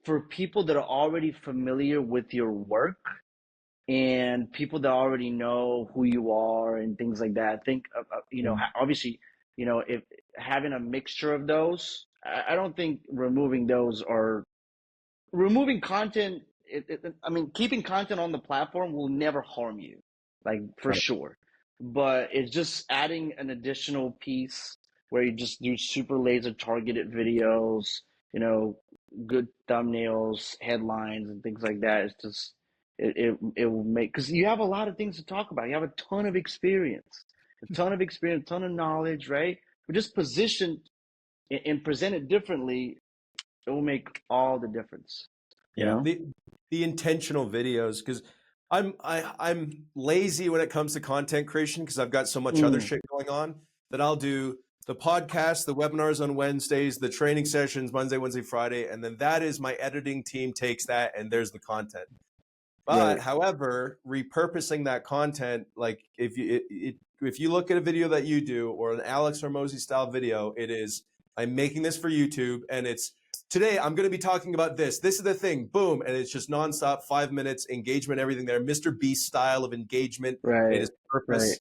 for people that are already familiar with your work and people that already know who you are and things like that. I think, you know, obviously, you know, if having a mixture of those, I don't think removing those are removing content. I mean, keeping content on the platform will never harm you, like for Right. sure. But it's just adding an additional piece where you just do super laser targeted videos, you know, good thumbnails, headlines, and things like that. It's just it will make, because you have a lot of things to talk about. You have a ton of experience, ton of knowledge, right? But just positioned and presented differently, it will make all the difference. You Yeah, know? the intentional videos, because I'm lazy when it comes to content creation because I've got so much other Mm, shit going on that I'll do the podcast, the webinars on Wednesdays, the training sessions Monday, Wednesday, Friday, and then that is my editing team takes that and there's the content. But right. however, repurposing that content, like if you look at a video that you do or an Alex Hormozy style video, it is I'm making this for YouTube and it's today I'm going to be talking about this. This is the thing, boom, and it's just nonstop, 5 minutes engagement, everything there, Mr. Beast style of engagement. It Right. is Right.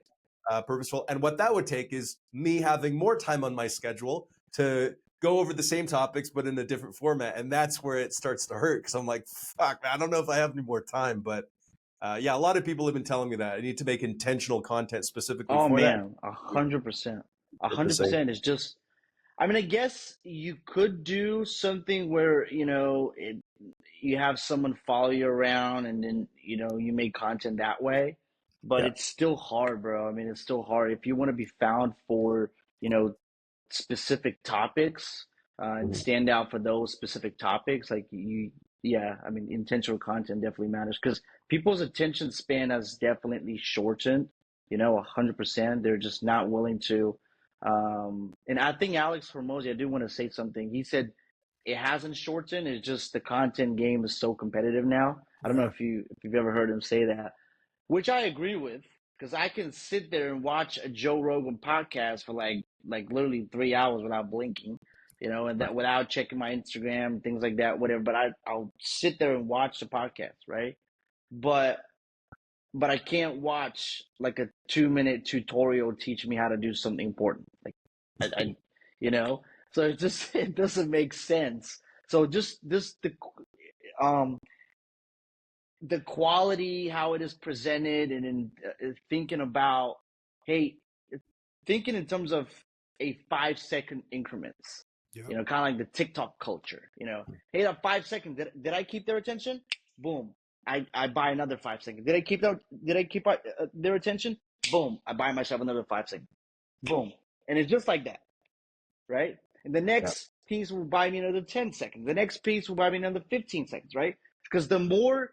purposeful, and what that would take is me having more time on my schedule to go over the same topics but in a different format, and that's where it starts to hurt because I'm like, fuck, I don't know if I have any more time. But yeah, a lot of people have been telling me that I need to make intentional content specifically Oh for that. man, 100%. A hundred Purposing. percent is just, I mean, I guess you could do something where, you have someone follow you around and then, you make content that way, but Yeah. it's still hard, bro. I mean, it's still hard. If you want to be found for, you know, specific topics, and Mhm. stand out for those specific topics, like yeah, I mean, intentional content definitely matters because people's attention span has definitely shortened, 100%. They're just not willing to. And I think Alex Hormozy, I do want to say something. He said it hasn't shortened. It's just the content game is so competitive now. I don't know Yeah. if you've ever heard him say that, which I agree with, because I can sit there and watch a Joe Rogan podcast for like literally 3 hours without blinking, and Right. that without checking my Instagram, things like that, whatever. But I'll sit there and watch the podcast, right? But but I can't watch like a 2 minute tutorial teaching me how to do something important. Like I you know, so it just it doesn't make sense. So just this um the quality, how it is presented, and in thinking about, hey, thinking in terms of a 5 second increments, Yep. kind of like the TikTok culture, hey, that 5 seconds, did I keep their attention? Boom. I buy another 5 seconds. Did I keep their attention? Boom. I buy myself another 5 seconds. Boom. And it's just like that, right? And the Yeah. next piece will buy me another 10 seconds. The next piece will buy me another 15 seconds, right? Because the more,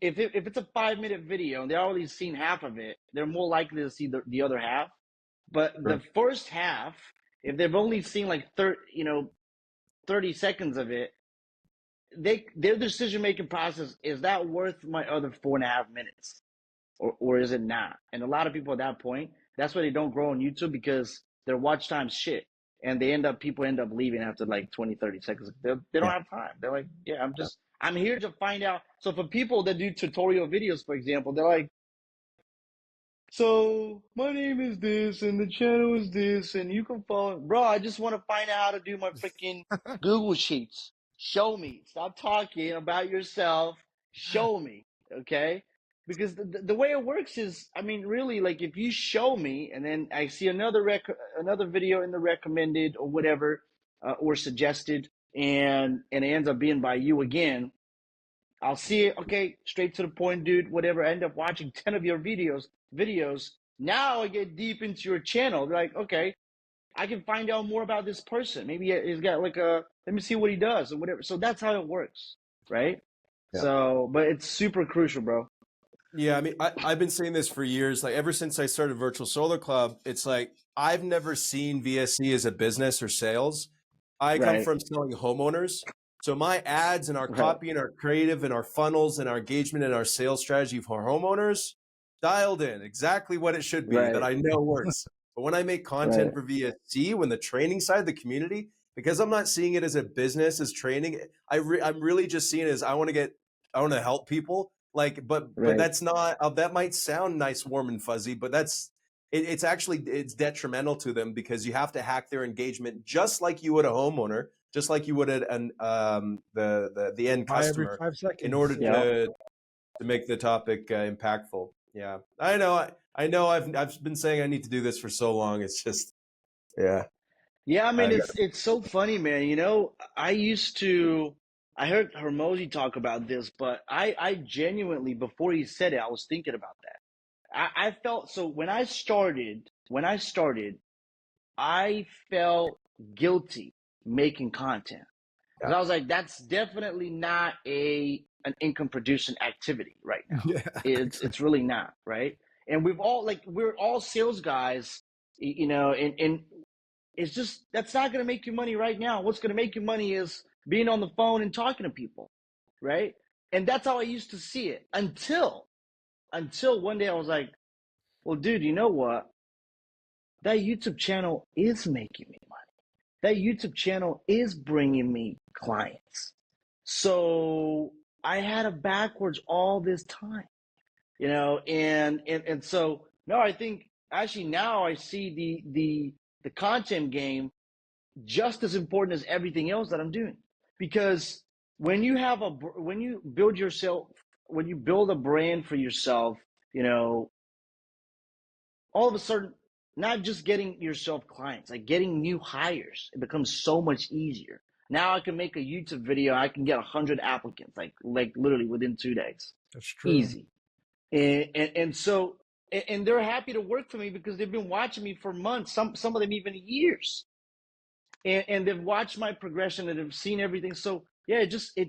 if it's a 5 minute video and they're already seen half of it, they're more likely to see the other half. But the Sure. first half, if they've only seen like 30 seconds of it, their decision making process, is that worth my other 4.5 minutes? Or is it not? And a lot of people at that point, that's why they don't grow on YouTube, because their watch time's shit. And people end up leaving after like 20, 30 seconds. They don't Yeah. have time. They're like, yeah, I'm here to find out. So for people that do tutorial videos, for example, they're like, so my name is this and the channel is this and you can follow. Bro, I just want to find out how to do my freaking Google Sheets. Show me. Stop talking about yourself. Show me. Okay? Because the way it works is, I mean, really, like, if you show me and then I see another video in the recommended or whatever, or suggested, and it ends up being by you again, I'll see it. Okay, straight to the point, dude. Whatever. I end up watching 10 of your videos. Now I get deep into your channel. They're like, okay, I can find out more about this person. Maybe he's got like let me see what he does or whatever. So that's how it works, right? Yeah. So, but it's super crucial, bro. Yeah, I mean, I've been saying this for years. Like ever since I started Virtual Solar Club, it's like I've never seen VSC as a business or sales. I come Right, from selling homeowners. So my ads and our right, copy and our creative and our funnels and our engagement and our sales strategy for homeowners dialed in exactly what it should be that right, I know works. But when I make content right, for VSC, when the training side, the community, because I'm not seeing it as a business, as training, I'm really just seeing it as I want to help people. Like, but right, that's not. That might sound nice, warm, and fuzzy, but it's actually it's detrimental to them because you have to hack their engagement just like you would a homeowner, just like you would an the end Buy every customer, five in order seconds. yeah, to make the topic impactful. Yeah, I know. I know. I've been saying I need to do this for so long. It's just yeah. yeah. I I mean, got it's so funny, man. I used to. I heard Hermosi talk about this, but I genuinely, before he said it, I was thinking about that. I felt so when I started, I felt guilty making content because Yeah. I was like, that's definitely not an income producing activity right now. Yeah, It's really not, right? And we're all sales guys, and it's just that's not going to make you money right now. What's going to make you money is being on the phone and talking to people, right? And that's how I used to see it until one day I was like, well, dude, you know what? That YouTube channel is making me money. That YouTube channel is bringing me clients. So I had it backwards all this time, and so no, I think actually now I see the content game just as important as everything else that I'm doing. Because when you build a brand for yourself, you know, all of a sudden, not just getting yourself clients, like getting new hires, it becomes so much easier. Now I can make a YouTube video, I can get 100 applicants, like literally within 2 days, that's true. easy. And so and they're happy to work for me because they've been watching me for months, some of them even years, and they've watched my progression and they've seen everything. So yeah,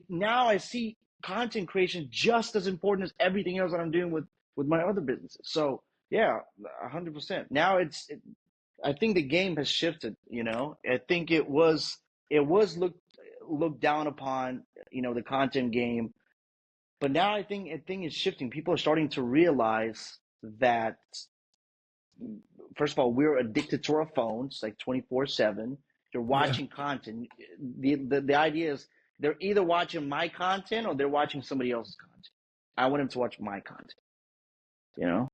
now I see content creation just as important as everything else that I'm doing with my other businesses. So yeah, 100%. Now I think the game has shifted. I think it was looked down upon, the content game, but now I think it's shifting. People are starting to realize that, first of all, we're addicted to our phones like 24/7. You're Yeah, watching content. The idea is they're either watching my content or they're watching somebody else's content. I want them to watch my content, you know?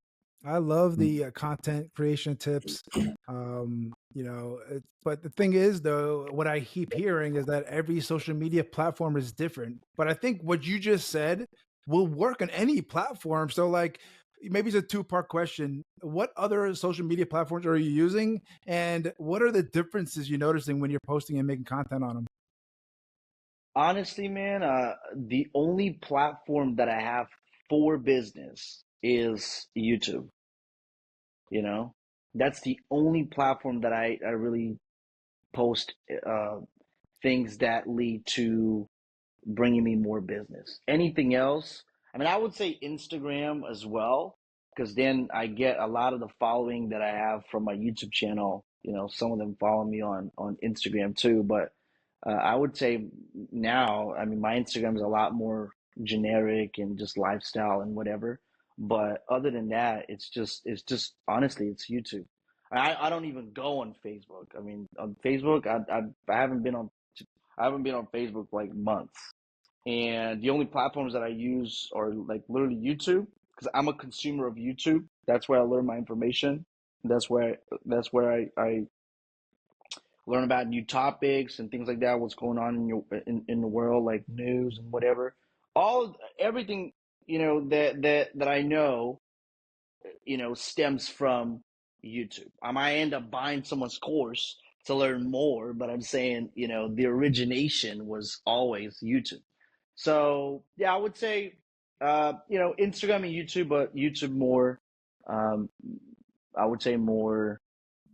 I love the content creation tips. But the thing is, though, what I keep hearing is that every social media platform is different. But I think what you just said will work on any platform. So, like, maybe it's a two-part question. What other social media platforms are you using? And what are the differences you're noticing when you're posting and making content on them? Honestly, man, the only platform that I have for business is YouTube, you know? That's the only platform that I really post things that lead to bringing me more business. Anything else? I mean, I would say Instagram as well, because then I get a lot of the following that I have from my YouTube channel. Some of them follow me on Instagram too. But I would say now, I mean, my Instagram is a lot more generic and just lifestyle and whatever. But other than that, it's just honestly, it's YouTube. I don't even go on Facebook. I mean, on Facebook, I haven't been on Facebook for like months. And the only platforms that I use are like literally YouTube because I'm a consumer of YouTube. That's where I learn my information. That's where I learn about new topics and things like that. What's going on in the world, like news and whatever. Everything that I know stems from YouTube. I might end up buying someone's course to learn more, but I'm saying the origination was always YouTube. So yeah, I would say Instagram and YouTube, but YouTube more. Um, I would say more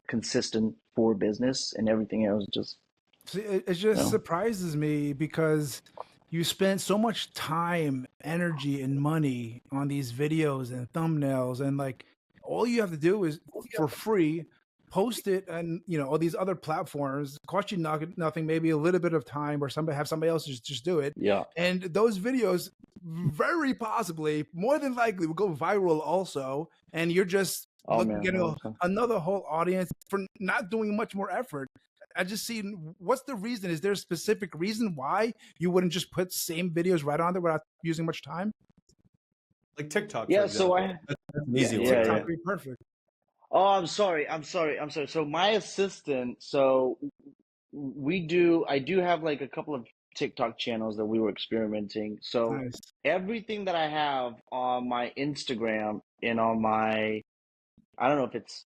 consistent for business, and everything else just See, it you just know. surprises me because you spend so much time, energy, and money on these videos and thumbnails, and like all you have to do is for free post it, and all these other platforms cost you nothing, maybe a little bit of time, or somebody else just do it, Yeah. and those videos very possibly, more than likely, will go viral also, and you're just Oh looking man, at I hope so. another whole audience for not doing much more effort. I just see what's the reason? Is there a specific reason why you wouldn't just put same videos right on there without using much time? Like TikTok, for Yeah. So example. I That's an Yeah, easy yeah one, TikTok right? yeah. would be perfect. Oh, I'm sorry. So my assistant. So I do have like a couple of TikTok channels that we were experimenting. So Nice. everything that I have on my Instagram and on my, I don't know if it's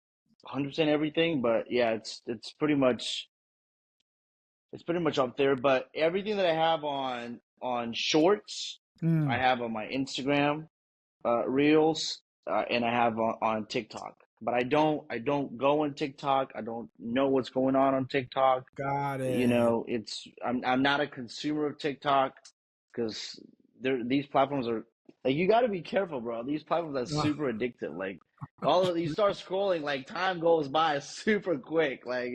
100% everything, but yeah, it's pretty much up there. But everything that I have on Shorts. I Mm, have on my Instagram Reels, and I have on TikTok. But I don't go on TikTok. I don't know what's going on TikTok. got You it. know, I'm not a consumer of TikTok because these platforms are like, you got to be careful, bro. These platforms are Oh, super addictive. Like all of you start scrolling, like time goes by super quick. Like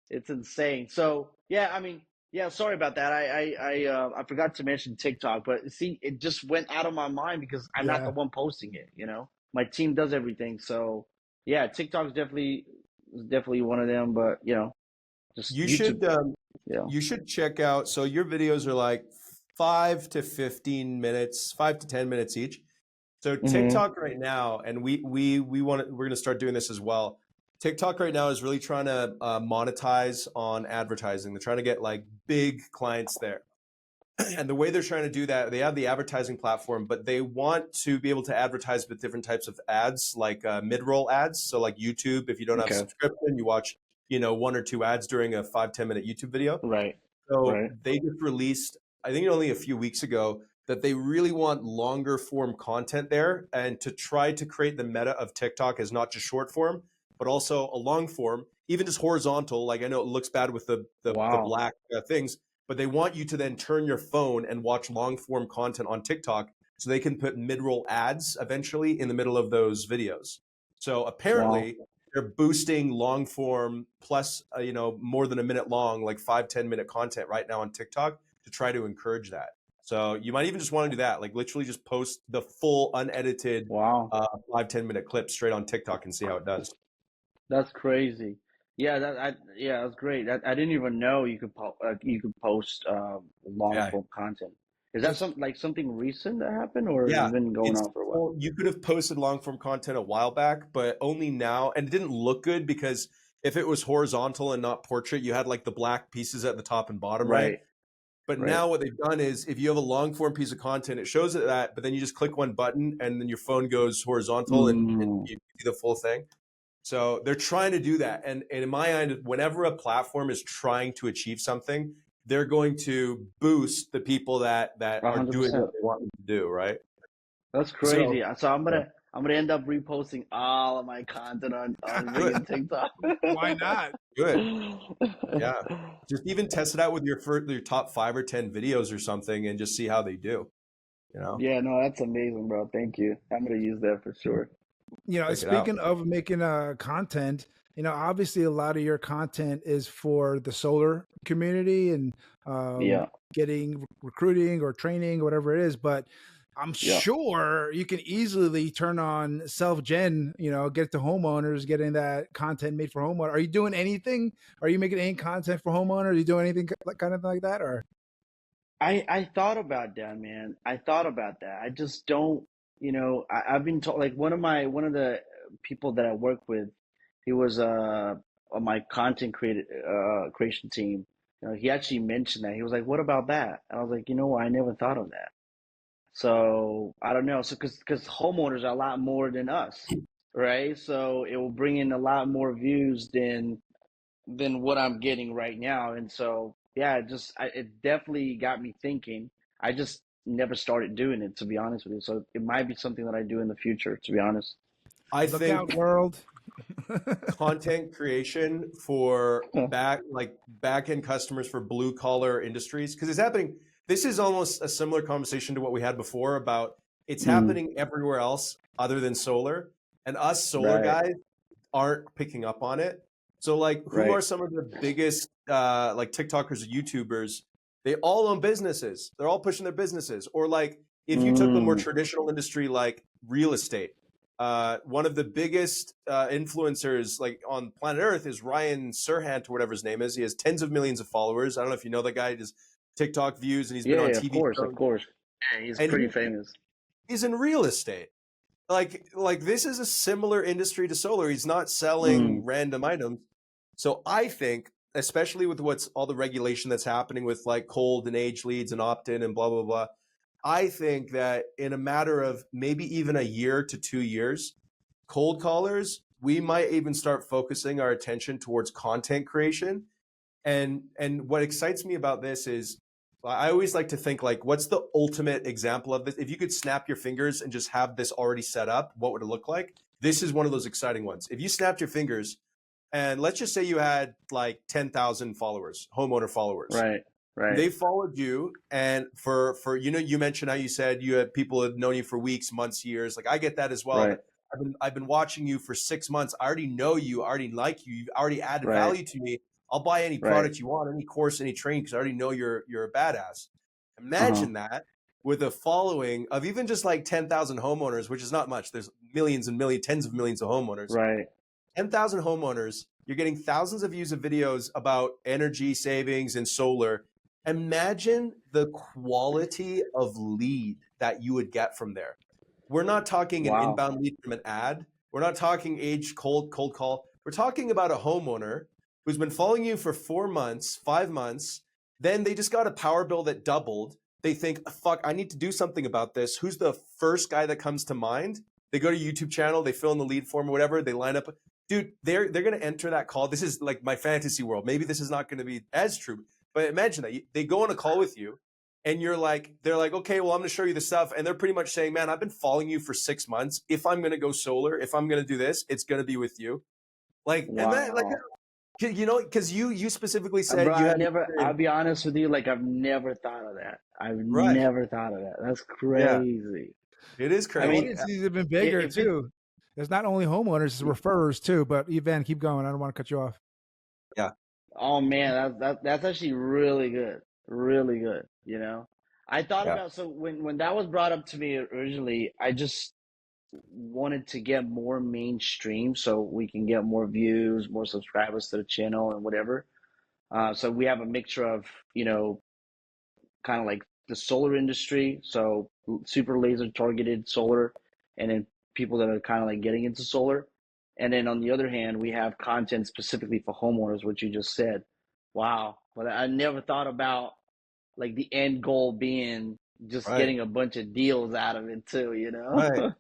it's insane. So yeah, I mean, yeah, sorry about that. I forgot to mention TikTok, but see, it just went out of my mind because I'm not the yeah. one posting it. My team does everything. So yeah, TikTok's definitely one of them. But just You YouTube. should Yeah. you should check out. So your videos are like 5 to 10 minutes, 5 to 10 minutes each. So Hmm. TikTok right now, and we're going to start doing this as well. TikTok right now is really trying to monetize on advertising. They're trying to get like big clients there. And the way they're trying to do that, they have the advertising platform, but they want to be able to advertise with different types of ads, like mid-roll ads. So like YouTube, if you don't have a Okay. subscription, you watch, 1 or 2 ads during a 5, 10 minute YouTube video. Right. So Right. they just released, I think only a few weeks ago, that they really want longer form content there, and to try to create the meta of TikTok as not just short form, but also a long form, even just horizontal. Like I know it looks bad with the Wow. black things, but they want you to then turn your phone and watch long form content on TikTok so they can put mid roll ads eventually in the middle of those videos. So Wow. apparently they're boosting long form plus more than a minute long, like 5, 10 minute content right now on TikTok to try to encourage that. So you might even just want to do that, like literally just post the full unedited Wow. 5, 10 minute clip straight on TikTok and see how it does. That's crazy. Yeah, that's great. I didn't even know you could post long Yeah. form content. Is that It's something recent that happened, or has Yeah, it been going it's on for a while? well, you could have posted long form content a while back, but only now, and it didn't look good because if it was horizontal and not portrait, you had like the black pieces at the top and bottom, right? Right. But Right. now what they've done is if you have a long form piece of content, it shows it that, but then you just click one button and then your phone goes horizontal and Mm. you see the full thing. So they're trying to do that. And in my mind, whenever a platform is trying to achieve something, they're going to boost the people that A are hundred doing what percent. they want them to do, right? That's So crazy. So I'm gonna end up reposting all of my content on do it. freaking TikTok. why not? Do it. Yeah. Just even test it out with your top 5 or 10 videos or something and just see how they do. You know, Yeah, no, that's amazing, bro. Thank you. I'm gonna use that for sure. check it out. Speaking of making content, obviously a lot of your content is for the solar community and Yeah. getting recruiting or training, whatever it is. But I'm Yeah. sure you can easily turn on self gen, get to homeowners, getting that content made for homeowners. Are you doing anything? Are you making any content for homeowners? Are you doing anything like kind of like that? Or I thought about that, man. I thought about that. I just don't, I've been told, like, one of the people that I work with, he was on my creation team. He actually mentioned that. He was like, "What about that?" And I was like, I never thought of that. So I don't know. So because homeowners are a lot more than us, right? So it will bring in a lot more views than what I'm getting right now. And so, yeah, it definitely got me thinking. I just never started doing it, to be honest with you. So it might be something that I do in the future, to be honest. I look out, think world. content creation for back end customers for blue collar industries, because it's happening. This is almost a similar conversation to what we had before about it's Mm, happening everywhere else other than solar, and us solar right, guys aren't picking up on it. So like who right. are some of the biggest like TikTokers or YouTubers? They all own businesses. They're all pushing their businesses. Or like if you took a more Mm, traditional industry like real estate, one of the biggest influencers like on planet Earth is Ryan Serhant or whatever his name is. He has tens of millions of followers. I don't know if you know that guy. He does TikTok views and he's been yeah, on yeah, of TV course, of shows. course. Yeah, he's And pretty famous. he's in real estate. Like this is a similar industry to solar. He's not selling Mm, random items. So I think, especially with what's all the regulation that's happening with like cold and age leads and opt-in and blah blah blah, I think that in a matter of maybe even a year to 2 years, cold callers, we might even start focusing our attention towards content creation. And what excites me about this is I always like to think like, what's the ultimate example of this? If you could snap your fingers and just have this already set up, what would it look like? This is one of those exciting ones. If you snapped your fingers and let's just say you had like 10,000 followers, homeowner followers. Right. Right. They followed you, and for you mentioned how you said you had people that had known you for weeks, months, years. Like I get that as well. Right. But I've been watching you for 6 months. I already know you. I already like you. You've already added Right. value to me. I'll buy any Right. product you want, any course, any training, because I already know you're a badass. Uh-huh. Imagine that with a following of even just like 10,000 homeowners, which is not much. There's millions and millions, tens of millions of homeowners. Right. 10,000 homeowners. You're getting thousands of views of videos about energy savings and solar. Imagine the quality of lead that you would get from there. We're not talking an Wow. inbound lead from an ad. We're not talking cold call. We're talking about a homeowner who's been following you for 4 months, 5 months. Then they just got a power bill that doubled. They think, fuck, I need to do something about this. Who's the first guy that comes to mind? They go to YouTube channel, they fill in the lead form or whatever, they line up. Dude, they're going to enter that call. This is like my fantasy world. Maybe this is not going to be as true, but imagine that they go on a call with you and they're like, okay, well, I'm going to show you the stuff. And they're pretty much saying, man, I've been following you for 6 months. If I'm going to go solar, if I'm going to do this, it's going to be with you. Like, Wow. and that, like, you know, because you specifically said Bro, you I've had never, I'll be honest with you, like I've never thought of that. I've right. never thought of that. That's Yeah. crazy. It is The crazy. audiences have been bigger if it- too. There's not only homeowners, it's referrers too. But Ivan, keep going. I don't want to cut you off. Oh man, that's actually really good. Really good, you know? I thought Yeah. about, so when that was brought up to me originally, I just wanted to get more mainstream so we can get more views, more subscribers to the channel and whatever. So we have a mixture of, you know, kind of like the solar industry, so super laser targeted solar, and then people that are kind of like getting into solar. And then on the other hand, we have content specifically for homeowners, which you just said. Wow. But I never thought about like the end goal being just Right. getting a bunch of deals out of it too, you know? Right.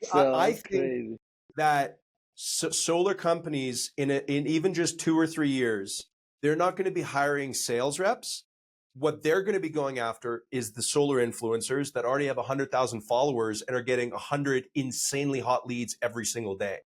So I that's think crazy. that solar companies in even just 2 or 3 years, they're not going to be hiring sales reps. What they're going to be going after is the solar influencers that already have 100,000 followers and are getting 100 insanely hot leads every single day.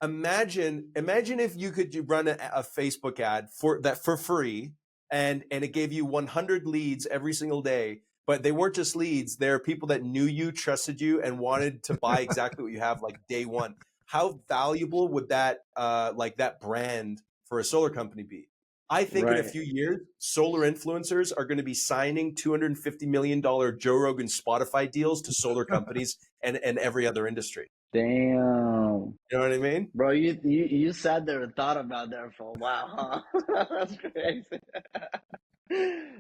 Imagine if you could run a Facebook ad for free and it gave you 100 leads every single day, but they weren't just leads. They're people that knew you, trusted you, and wanted to buy exactly what you have like day one. How valuable would that like that brand for a solar company be? I think in a Right. few years, solar influencers are going to be signing $250 million Joe Rogan Spotify deals to solar companies and every other industry. Damn. You know what I mean? Bro, you sat there and thought about that for a while, huh? That's crazy.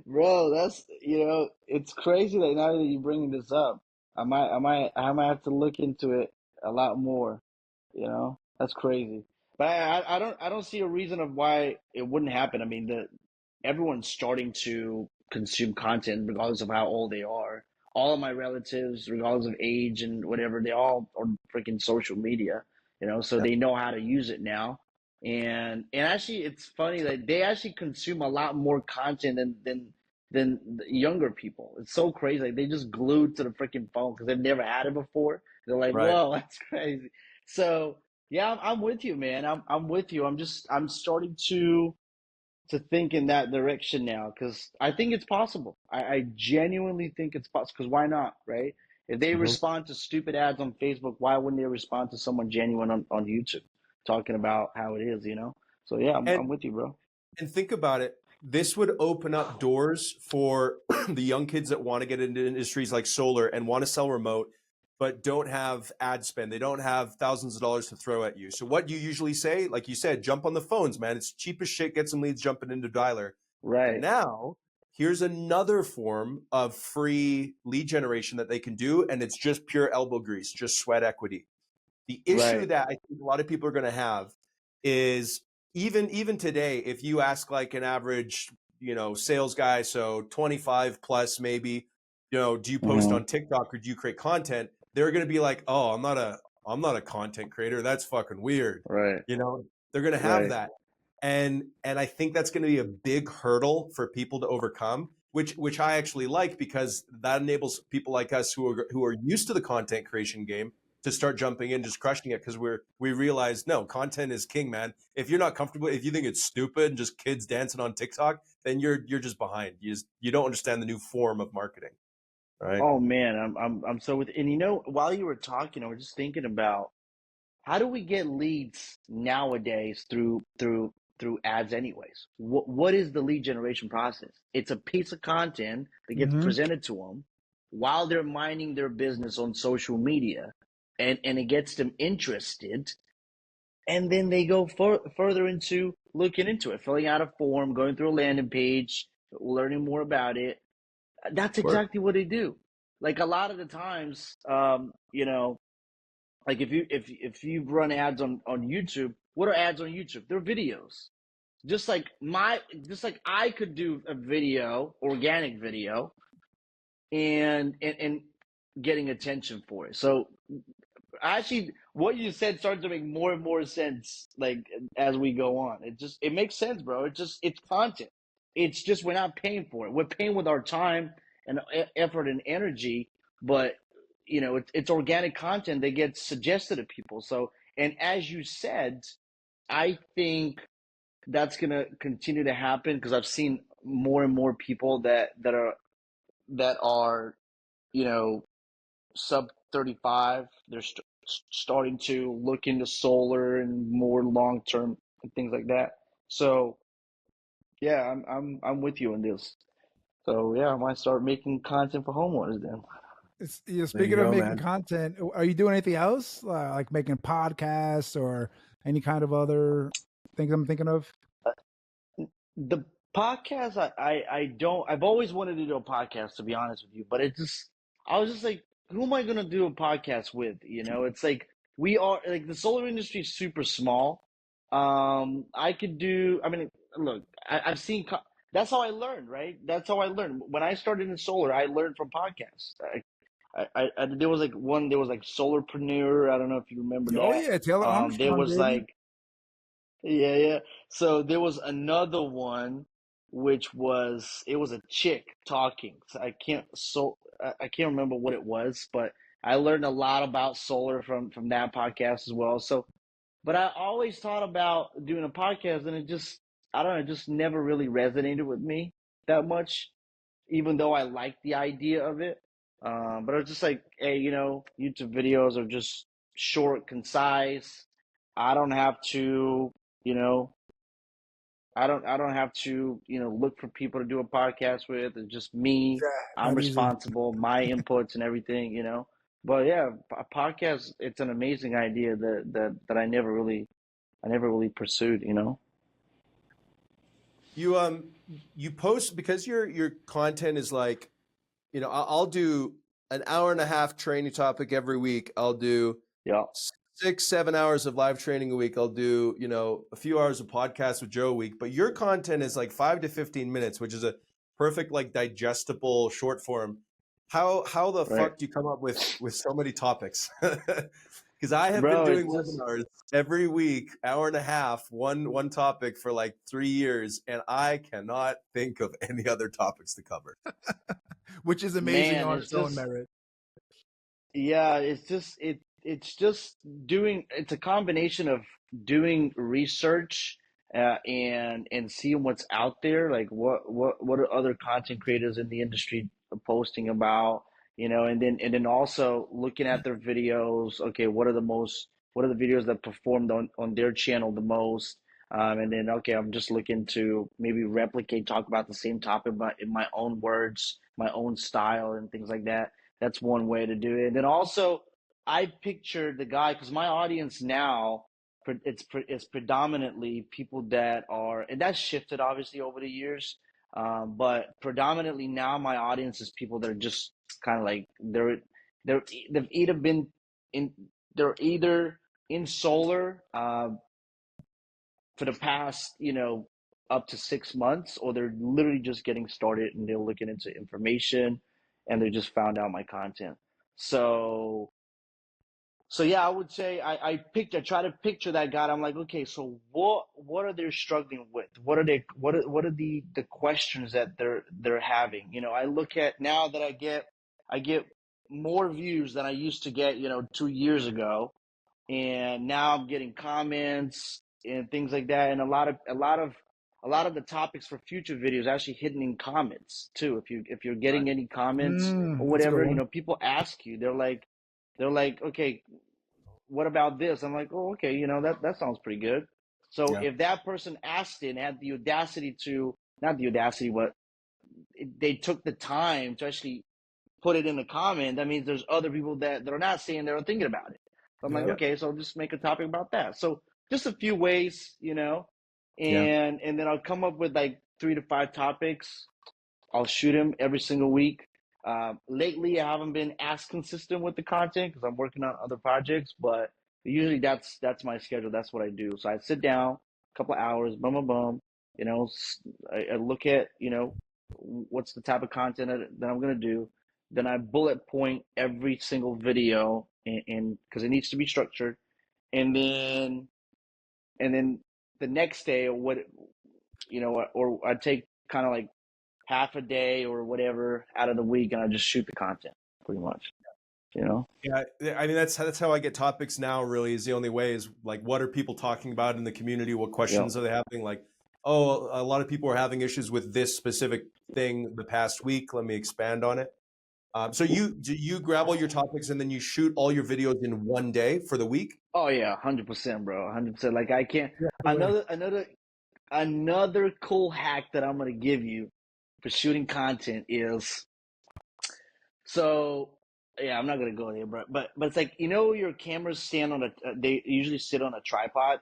Bro, that's, you know, it's crazy that now that you're bringing this up, I might have to look into it a lot more, you know? That's crazy. But I don't see a reason of why it wouldn't happen. I mean, everyone's starting to consume content regardless of how old they are. All of my relatives, regardless of age and whatever, they all are freaking social media, you know, so Yeah. they know how to use it now. And actually, it's funny that they actually consume a lot more content than the younger people. It's so crazy. Like they just glued to the freaking phone because they've never had it before. They're like, Right. whoa, that's crazy. So yeah, I'm with you, man. I'm with you. I'm starting to think in that direction now because I think it's possible. I genuinely think it's possible because why not, right? If they Mhm. respond to stupid ads on Facebook, why wouldn't they respond to someone genuine on YouTube talking about how it is, you know? So yeah, I'm with you, bro. And think about it. This would open up doors for the young kids that want to get into industries like solar and want to sell remote, but don't have ad spend. They don't have thousands of dollars to throw at you. So what you usually say, like you said, jump on the phones, man. It's cheap as shit. Get some leads jumping into dialer. But Right, now here's another form of free lead generation that they can do. And it's just pure elbow grease, just sweat equity. The issue right, that I think a lot of people are going to have is even today, if you ask like an average, you know, sales guy, so 25 plus maybe, you know, do you post hmm on TikTok or do you create content? They're going to be like, oh, I'm not a content creator. That's fucking weird. right, You know, they're going to have right, that. And I think that's going to be a big hurdle for people to overcome. which I actually like, because that enables people like us who are used to the content creation game to start jumping in, just crushing it, because we realize, no, content is king, man. If you're not comfortable, if you think it's stupid and just kids dancing on TikTok, then you're just behind. You don't understand the new form of marketing, right? Oh man, I'm so with, and while you were talking, I was just thinking about how do we get leads nowadays through ads anyways? What is the lead generation process? It's a piece of content that gets Mm-hmm. presented to them while they're minding their business on social media, and it gets them interested, and then they go further into looking into it, filling out a form, going through a landing page, learning more about it. That's Work. exactly what they do. Like a lot of the times, like if you run ads on YouTube, what are ads on YouTube? They're videos. Just like I could do a video, organic video, and getting attention for it. So actually, what you said starts to make more and more sense, like as we go on. It makes sense, bro. It's content. It's just we're not paying for it. We're paying with our time and effort and energy, but it's organic content that gets suggested to people. So, and as you said, I think that's gonna continue to happen, because I've seen more and more people that are you know sub 35. They're starting to look into solar and more long term and things like that. So yeah, I'm with you on this. So yeah, I might start making content for homeowners then. There you Speaking of go, making man. content, are you doing anything else, like making podcasts or any kind of other things I'm thinking of? The podcast, I don't. I've always wanted to do a podcast, to be honest with you, but I was just like, who am I gonna do a podcast with? It's like we are like the solar industry is super small. I could do. I mean, look, I've seen. That's how I learned, right? That's how I learned. When I started in solar, I learned from podcasts. There was like one. There was like Solarpreneur. I don't know if you remember Oh that. yeah, Taylor There Armstrong, was baby. like yeah, yeah. So there was another one, which was it was a chick talking. So I can't remember what it was, but I learned a lot about solar from that podcast as well. So, but I always thought about doing a podcast, and it just I don't know, it just never really resonated with me that much, even though I like the idea of it. But I was just like, hey, YouTube videos are just short, concise. I don't have to, you know, I don't have to, look for people to do a podcast with. It's just me. I'm Not easy. responsible, my inputs and everything. But yeah, a podcast, it's an amazing idea that I never really pursued. You post, because your content is like, I'll do an hour and a half training topic every week. I'll do Yeah, 6-7 hours of live training a week. I'll do, a few hours of podcast with Joe a week. But your content is like 5 to 15 minutes, which is a perfect, like, digestible short form. How the right. fuck do you come up with so many topics? Because I have been Bro, doing it's just webinars every week, hour and a half, one topic for like 3 years, and I cannot think of any other topics to cover. Which is amazing man, on it's its own just merit. yeah, it's just doing it's a combination of doing research, and seeing what's out there, like what are other content creators in the industry posting about, and then also looking at their videos. Okay, what are the videos that performed on their channel the most? And then okay, I'm just looking to maybe replicate, talk about the same topic, but in my own words, my own style, and things like that. That's one way to do it. And then also, I pictured the guy, because my audience now, it's predominantly people that are, and that's shifted obviously over the years. But predominantly now, my audience is people that are just kind of like they've either been in they're either in solar, for the past, up to 6 months, or they're literally just getting started and they're looking into information, and they just found out my content. So So yeah, I would say I try to picture that guy. I'm like, okay, so what are they struggling with? What are they what are the questions that they're having? You know, I look at now that I get more views than I used to get, you know, 2 years ago, and now I'm getting comments and things like that, and a lot of the topics for future videos actually hidden in comments too. If you're getting any comments or That's a good whatever, you one. know, people ask you. They're like, okay, what about this? I'm like, oh, okay, you know, that sounds pretty good. So Yeah. if that person asked it and had the audacity to, not the audacity, but they took the time to actually put it in the comment, that means there's other people that are not saying they're thinking about it. So I'm like, Yep. Yeah. okay, so I'll just make a topic about that. So just a few ways, you know, Yeah. and then I'll come up with like 3 to 5 topics. I'll shoot him every single week. Lately, I haven't been as consistent with the content because I'm working on other projects, but usually that's my schedule. That's what I do. So I sit down, a couple of hours, boom, boom, boom. You know, I look at, you know, what's the type of content that I'm gonna do. Then I bullet point every single video, and because it needs to be structured, and then the next day or what, you know, or I take kind of like half a day or whatever out of the week, and I just shoot the content pretty much. You know? Yeah, I mean that's how I get topics now. Really, is the only way is like what are people talking about in the community? What Yeah. questions are they having? Like, oh, a lot of people are having issues with this specific thing the past week. Let me expand on it. So you grab all your topics and then you shoot all your videos in one day for the week? Oh yeah, 100%, bro. 100%. Like I can't. Yeah. No way. Another cool hack that I'm gonna give you for shooting content is, so yeah, I'm not gonna go there, but it's like, you know, your cameras stand on a they usually sit on a tripod.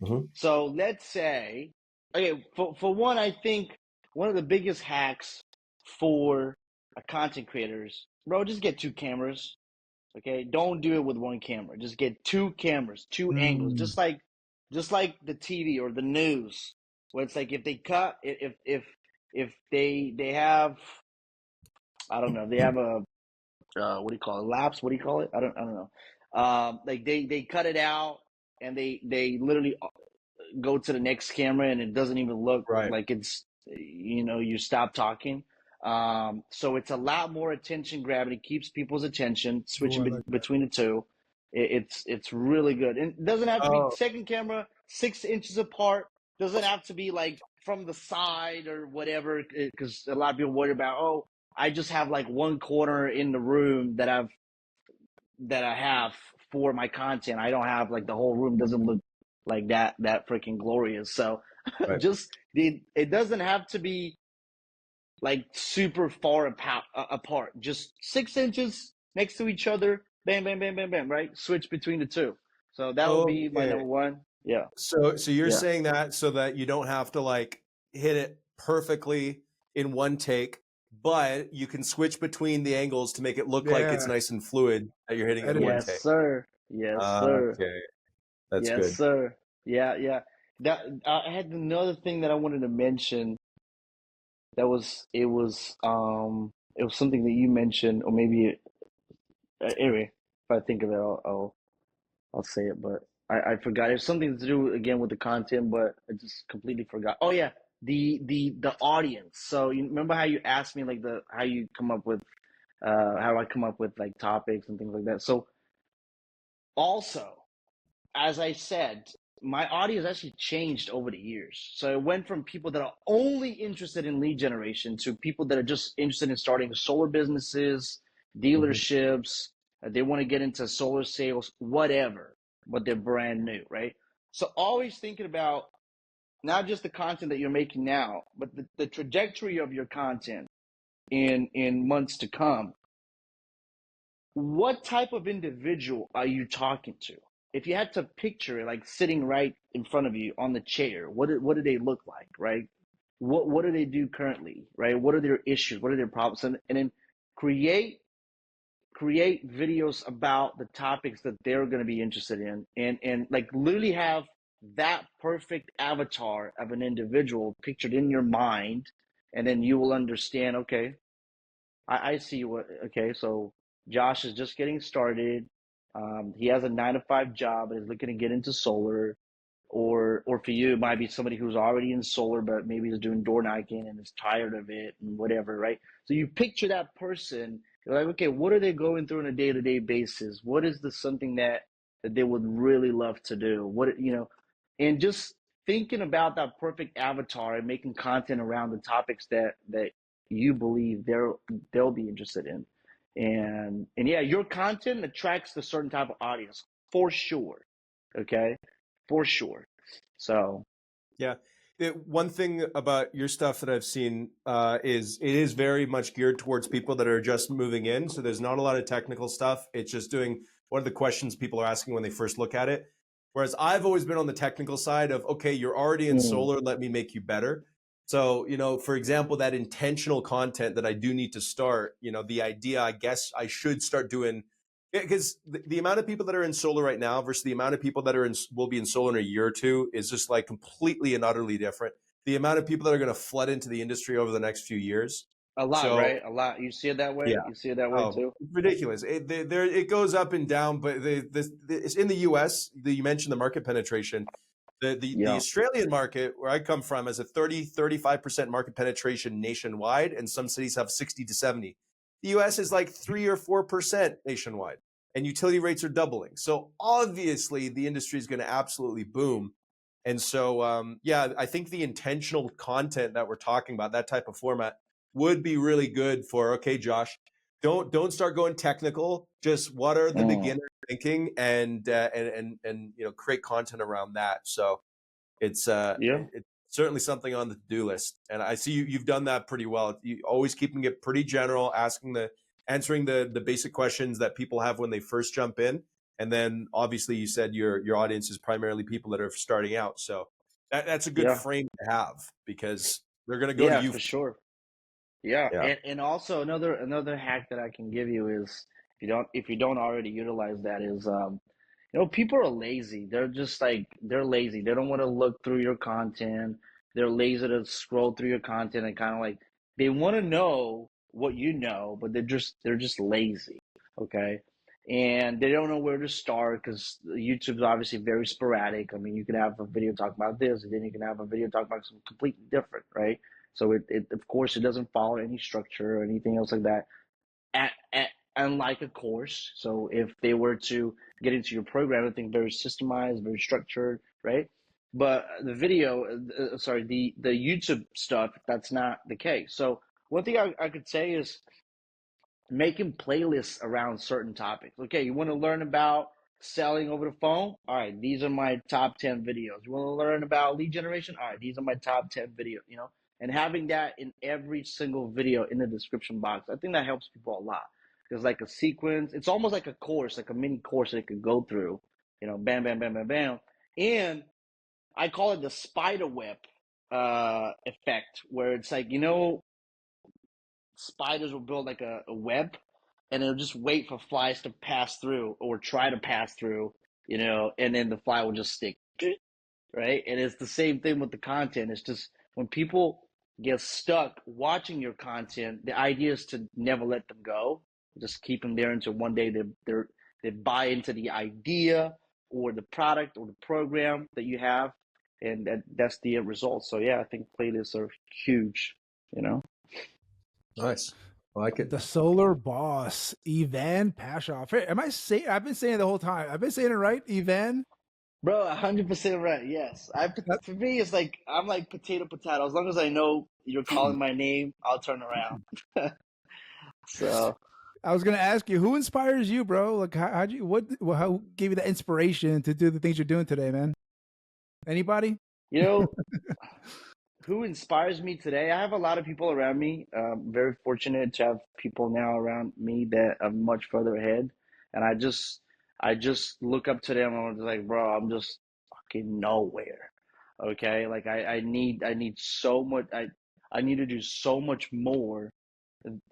Mhm. So let's say, okay, for one, I think one of the biggest hacks for content creators, bro, just get 2 cameras. Okay, don't do it with one camera. Just get 2 cameras, 2 angles, Mm. just like the TV or the news, where it's like if they cut, if they have, I don't know, they have a what do you call it, lapse? What do you call it? I don't know. Like they cut it out and they literally go to the next camera and it doesn't even look Right. like it's, you know, you stop talking. So it's a lot more attention grabbing. It keeps people's attention Oh, switching I like that. between the two. It's really good, and it doesn't have to be Oh, second camera 6 inches apart. Doesn't have to be like from the side or whatever, because a lot of people worry about, oh, I just have like one corner in the room that I have for my content. I don't have like the whole room doesn't look like that freaking glorious. So right. just it doesn't have to be like super far apart. Just 6 inches next to each other. Bam, bam, bam, bam, bam. Right. Switch between the two. So that would be my Okay. number one. Yeah. So you're Yeah. saying that so that you don't have to like hit it perfectly in one take, but you can switch between the angles to make it look like it's Yeah. nice and fluid that you're hitting it in one Editing. Yes, take. sir. Yes, sir. Okay, that's Yes, good. sir. Yeah, yeah. That I had another thing that I wanted to mention. It was something that you mentioned, or maybe anyway, if I think of it, I'll say it, but I forgot. It's something to do again with the content, but I just completely forgot. Oh yeah, the audience. So you remember how you asked me like the how you come up with how I come up with like topics and things like that. So also, as I said, my audience actually changed over the years. So it went from people that are only interested in lead generation to people that are just interested in starting solar businesses, Mhm. dealerships. They want to get into solar sales, whatever, but they're brand new, right? So always thinking about not just the content that you're making now, but the trajectory of your content in months to come. What type of individual are you talking to? If you had to picture it, like sitting right in front of you on the chair, what do they look like, right? What do they do currently, right? What are their issues? What are their problems? And then create videos about the topics that they're going to be interested in, and like literally have that perfect avatar of an individual pictured in your mind, and then you will understand. Okay, I see what. Okay, so Josh is just getting started. He has a 9 to 5 job and is looking to get into solar, or for you, it might be somebody who's already in solar, but maybe is doing door knocking and is tired of it and whatever, right? So you picture that person, you're like, okay, what are they going through on a day to day basis? What is the something that they would really love to do? And just thinking about that perfect avatar and making content around the topics that you believe they'll be interested in. And yeah, your content attracts a certain type of audience for sure. Okay, for sure. So Yeah. One thing about your stuff that I've seen is it is very much geared towards people that are just moving in. So there's not a lot of technical stuff. It's just doing what are the questions people are asking when they first look at it. Whereas I've always been on the technical side of, okay, you're already in solar, let me make you better. So, for example, that intentional content that I do need to start, the idea, I guess I should start doing, because the amount of people that are in solar right now versus the amount of people that will be in solar in a year or two is just like completely and utterly different. The amount of people that are going to flood into the industry over the next few years. a lot, So right? A lot. You see it that yeah, way? You see it that way oh, too? ridiculous. It goes up and down, but it's in the U.S. You mentioned the market penetration. The Yeah. Australian market, where I come from, has a 35% market penetration nationwide, and some cities have 60 to 70. The US is like 3 or 4% nationwide, and utility rates are doubling. So obviously, the industry is going to absolutely boom. And so, yeah, I think the intentional content that we're talking about, that type of format, would be really good for. Okay, Josh, don't start going technical. Just what are the Mm. beginner thinking, and create content around that. So Yeah. it's certainly something on the to-do list, and I see you've done that pretty well. You always keeping it pretty general, answering the basic questions that people have when they first jump in, and then obviously you said your audience is primarily people that are starting out, so that's a good Yeah. frame to have because they're going to go to Yeah, you. for sure. Yeah, Yeah. and also another hack that I can give you is, if you don't already utilize that, is people are lazy. They're just like, they're lazy. They don't want to look through your content. They're lazy to scroll through your content and kind of like, they want to know what you know, but they're just lazy. Okay. And they don't know where to start because YouTube's obviously very sporadic. I mean, you can have a video talk about this, and then you can have a video talk about something completely different, right? So it of course it doesn't follow any structure or anything else like that. Unlike a course, so if they were to get into your program, I think very systemized, very structured, right? But the video, sorry, the YouTube stuff, that's not the case. So one thing I could say is making playlists around certain topics. Okay, you want to learn about selling over the phone? All right, these are my top 10 videos. You want to learn about lead generation? All right, these are my top 10 videos, and having that in every single video in the description box. I think that helps people a lot. There's like a sequence. It's almost like a course, like a mini course that they could go through, bam, bam, bam, bam, bam. And I call it the spider web effect, where it's like, spiders will build like a web, and it'll just wait for flies to pass through or try to pass through, and then the fly will just stick, right? And it's the same thing with the content. It's just when people get stuck watching your content, the idea is to never let them go. Just keep them there until one day they buy into the idea or the product or the program that you have, and that's the end result. So yeah, I think playlists are huge. Nice. I like it. The Solar Boss, Ivan Pashov. Hey, I've been saying it the whole time. I've been saying it right, Ivan? Bro, 100% right. Yes, That- for me, it's like I'm like potato. As long as I know you're calling my name, I'll turn around. So, I was gonna ask you, who inspires you, bro? Like, how gave you the inspiration to do the things you're doing today, man? Anybody? you know, who inspires me today? I have a lot of people around me. Very fortunate to have people now around me that are much further ahead, and I just look up to them and I'm just like, bro, I'm just fucking nowhere. Okay, like I need so much. I need to do so much more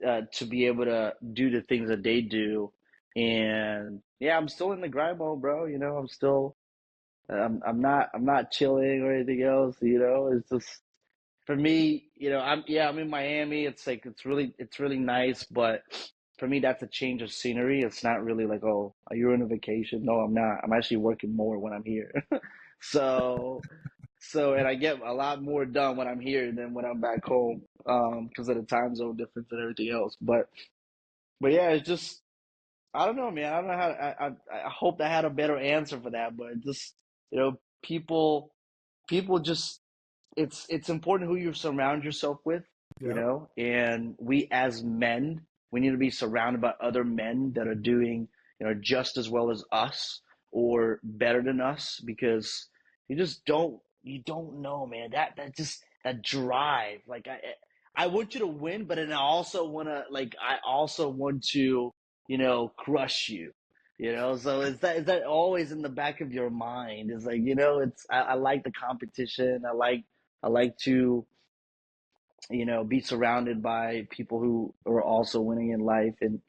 to be able to do the things that they do. And yeah, I'm still in the grind mode, bro. I'm not chilling or anything else. It's just for me. I'm in Miami. It's like it's really nice, but for me, that's a change of scenery. It's not really like, oh, are you on a vacation? No, I'm not. I'm actually working more when I'm here. So, and I get a lot more done when I'm here than when I'm back home, because of the time zone difference and everything else. But yeah, it's just, I don't know, man. I don't know how. I hope I had a better answer for that, but just, people just, it's important who you surround yourself with, Yep. and we as men, we need to be surrounded by other men that are doing, just as well as us or better than us, because you don't know, man. That drive, like, I want you to win, but then I also want to, crush you. So is that always in the back of your mind? It's like, I like the competition. I like to, be surrounded by people who are also winning in life, and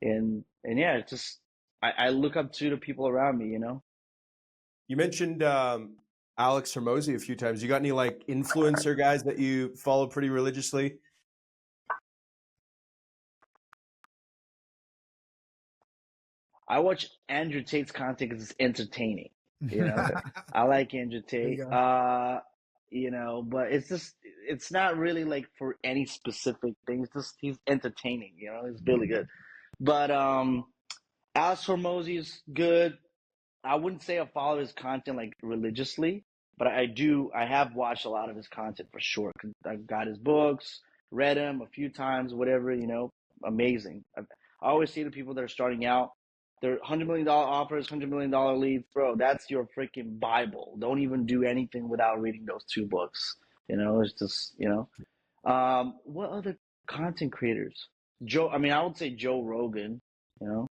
yeah, it's just, I look up to the people around me. You mentioned Alex Hormozy a few times. You got any like influencer guys that you follow pretty religiously? I watch Andrew Tate's content because it's entertaining. You know, I like Andrew There you Tate. go. But it's not really like for any specific thing. It's just he's entertaining. He's really good. But Alex Hormozy is good. I wouldn't say I follow his content like religiously, but I do. I have watched a lot of his content for sure. 'Cause I've got his books, read him a few times, whatever. Amazing. I always say to people that are starting out, they're $100 million offers, $100 million leads, bro. That's your freaking Bible. Don't even do anything without reading those two books. It's just What other content creators? I mean, I would say Joe Rogan. You know,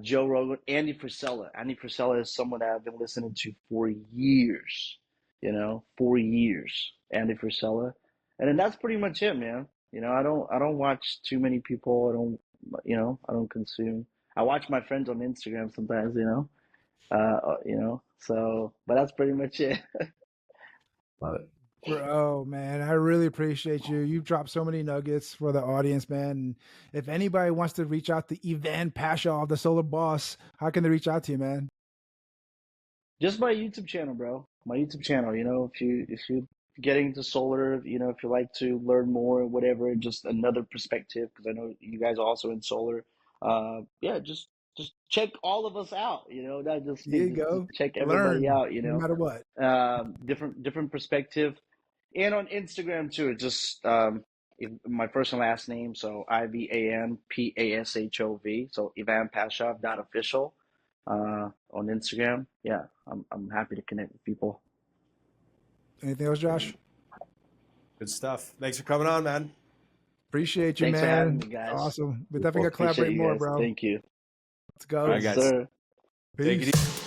Joe Rogan, Andy Frisella. Andy Frisella is someone that I've been listening to for years. 4 years. Andy Frisella, and then that's pretty much it, man. I don't watch too many people. I don't consume. I watch my friends on Instagram sometimes. So, but that's pretty much it. Love it. Bro, man, I really appreciate you. You've dropped so many nuggets for the audience, man. And if anybody wants to reach out to Ivan Pashov, the Solar Boss, how can they reach out to you, man? Just my YouTube channel, bro. My YouTube channel. If you getting into solar, if you like to learn more, whatever, just another perspective, because I know you guys are also in solar. Yeah, just check all of us out. Not just There me. you Just go. check everybody Learn out. no matter what. Different perspective, and on Instagram too. It's just my first and last name, so IvanPashov. So Ivan Pashov .official. On Instagram. Yeah, I'm happy to connect with people. Anything else, Josh? Good stuff. Thanks for coming on, man. Appreciate you, Thanks for having man. me, guys. Awesome. We're definitely gonna Appreciate collaborate you more, guys. bro. Thank you. Let's go. All right, Yes, guys. sir. Take it Peace. easy.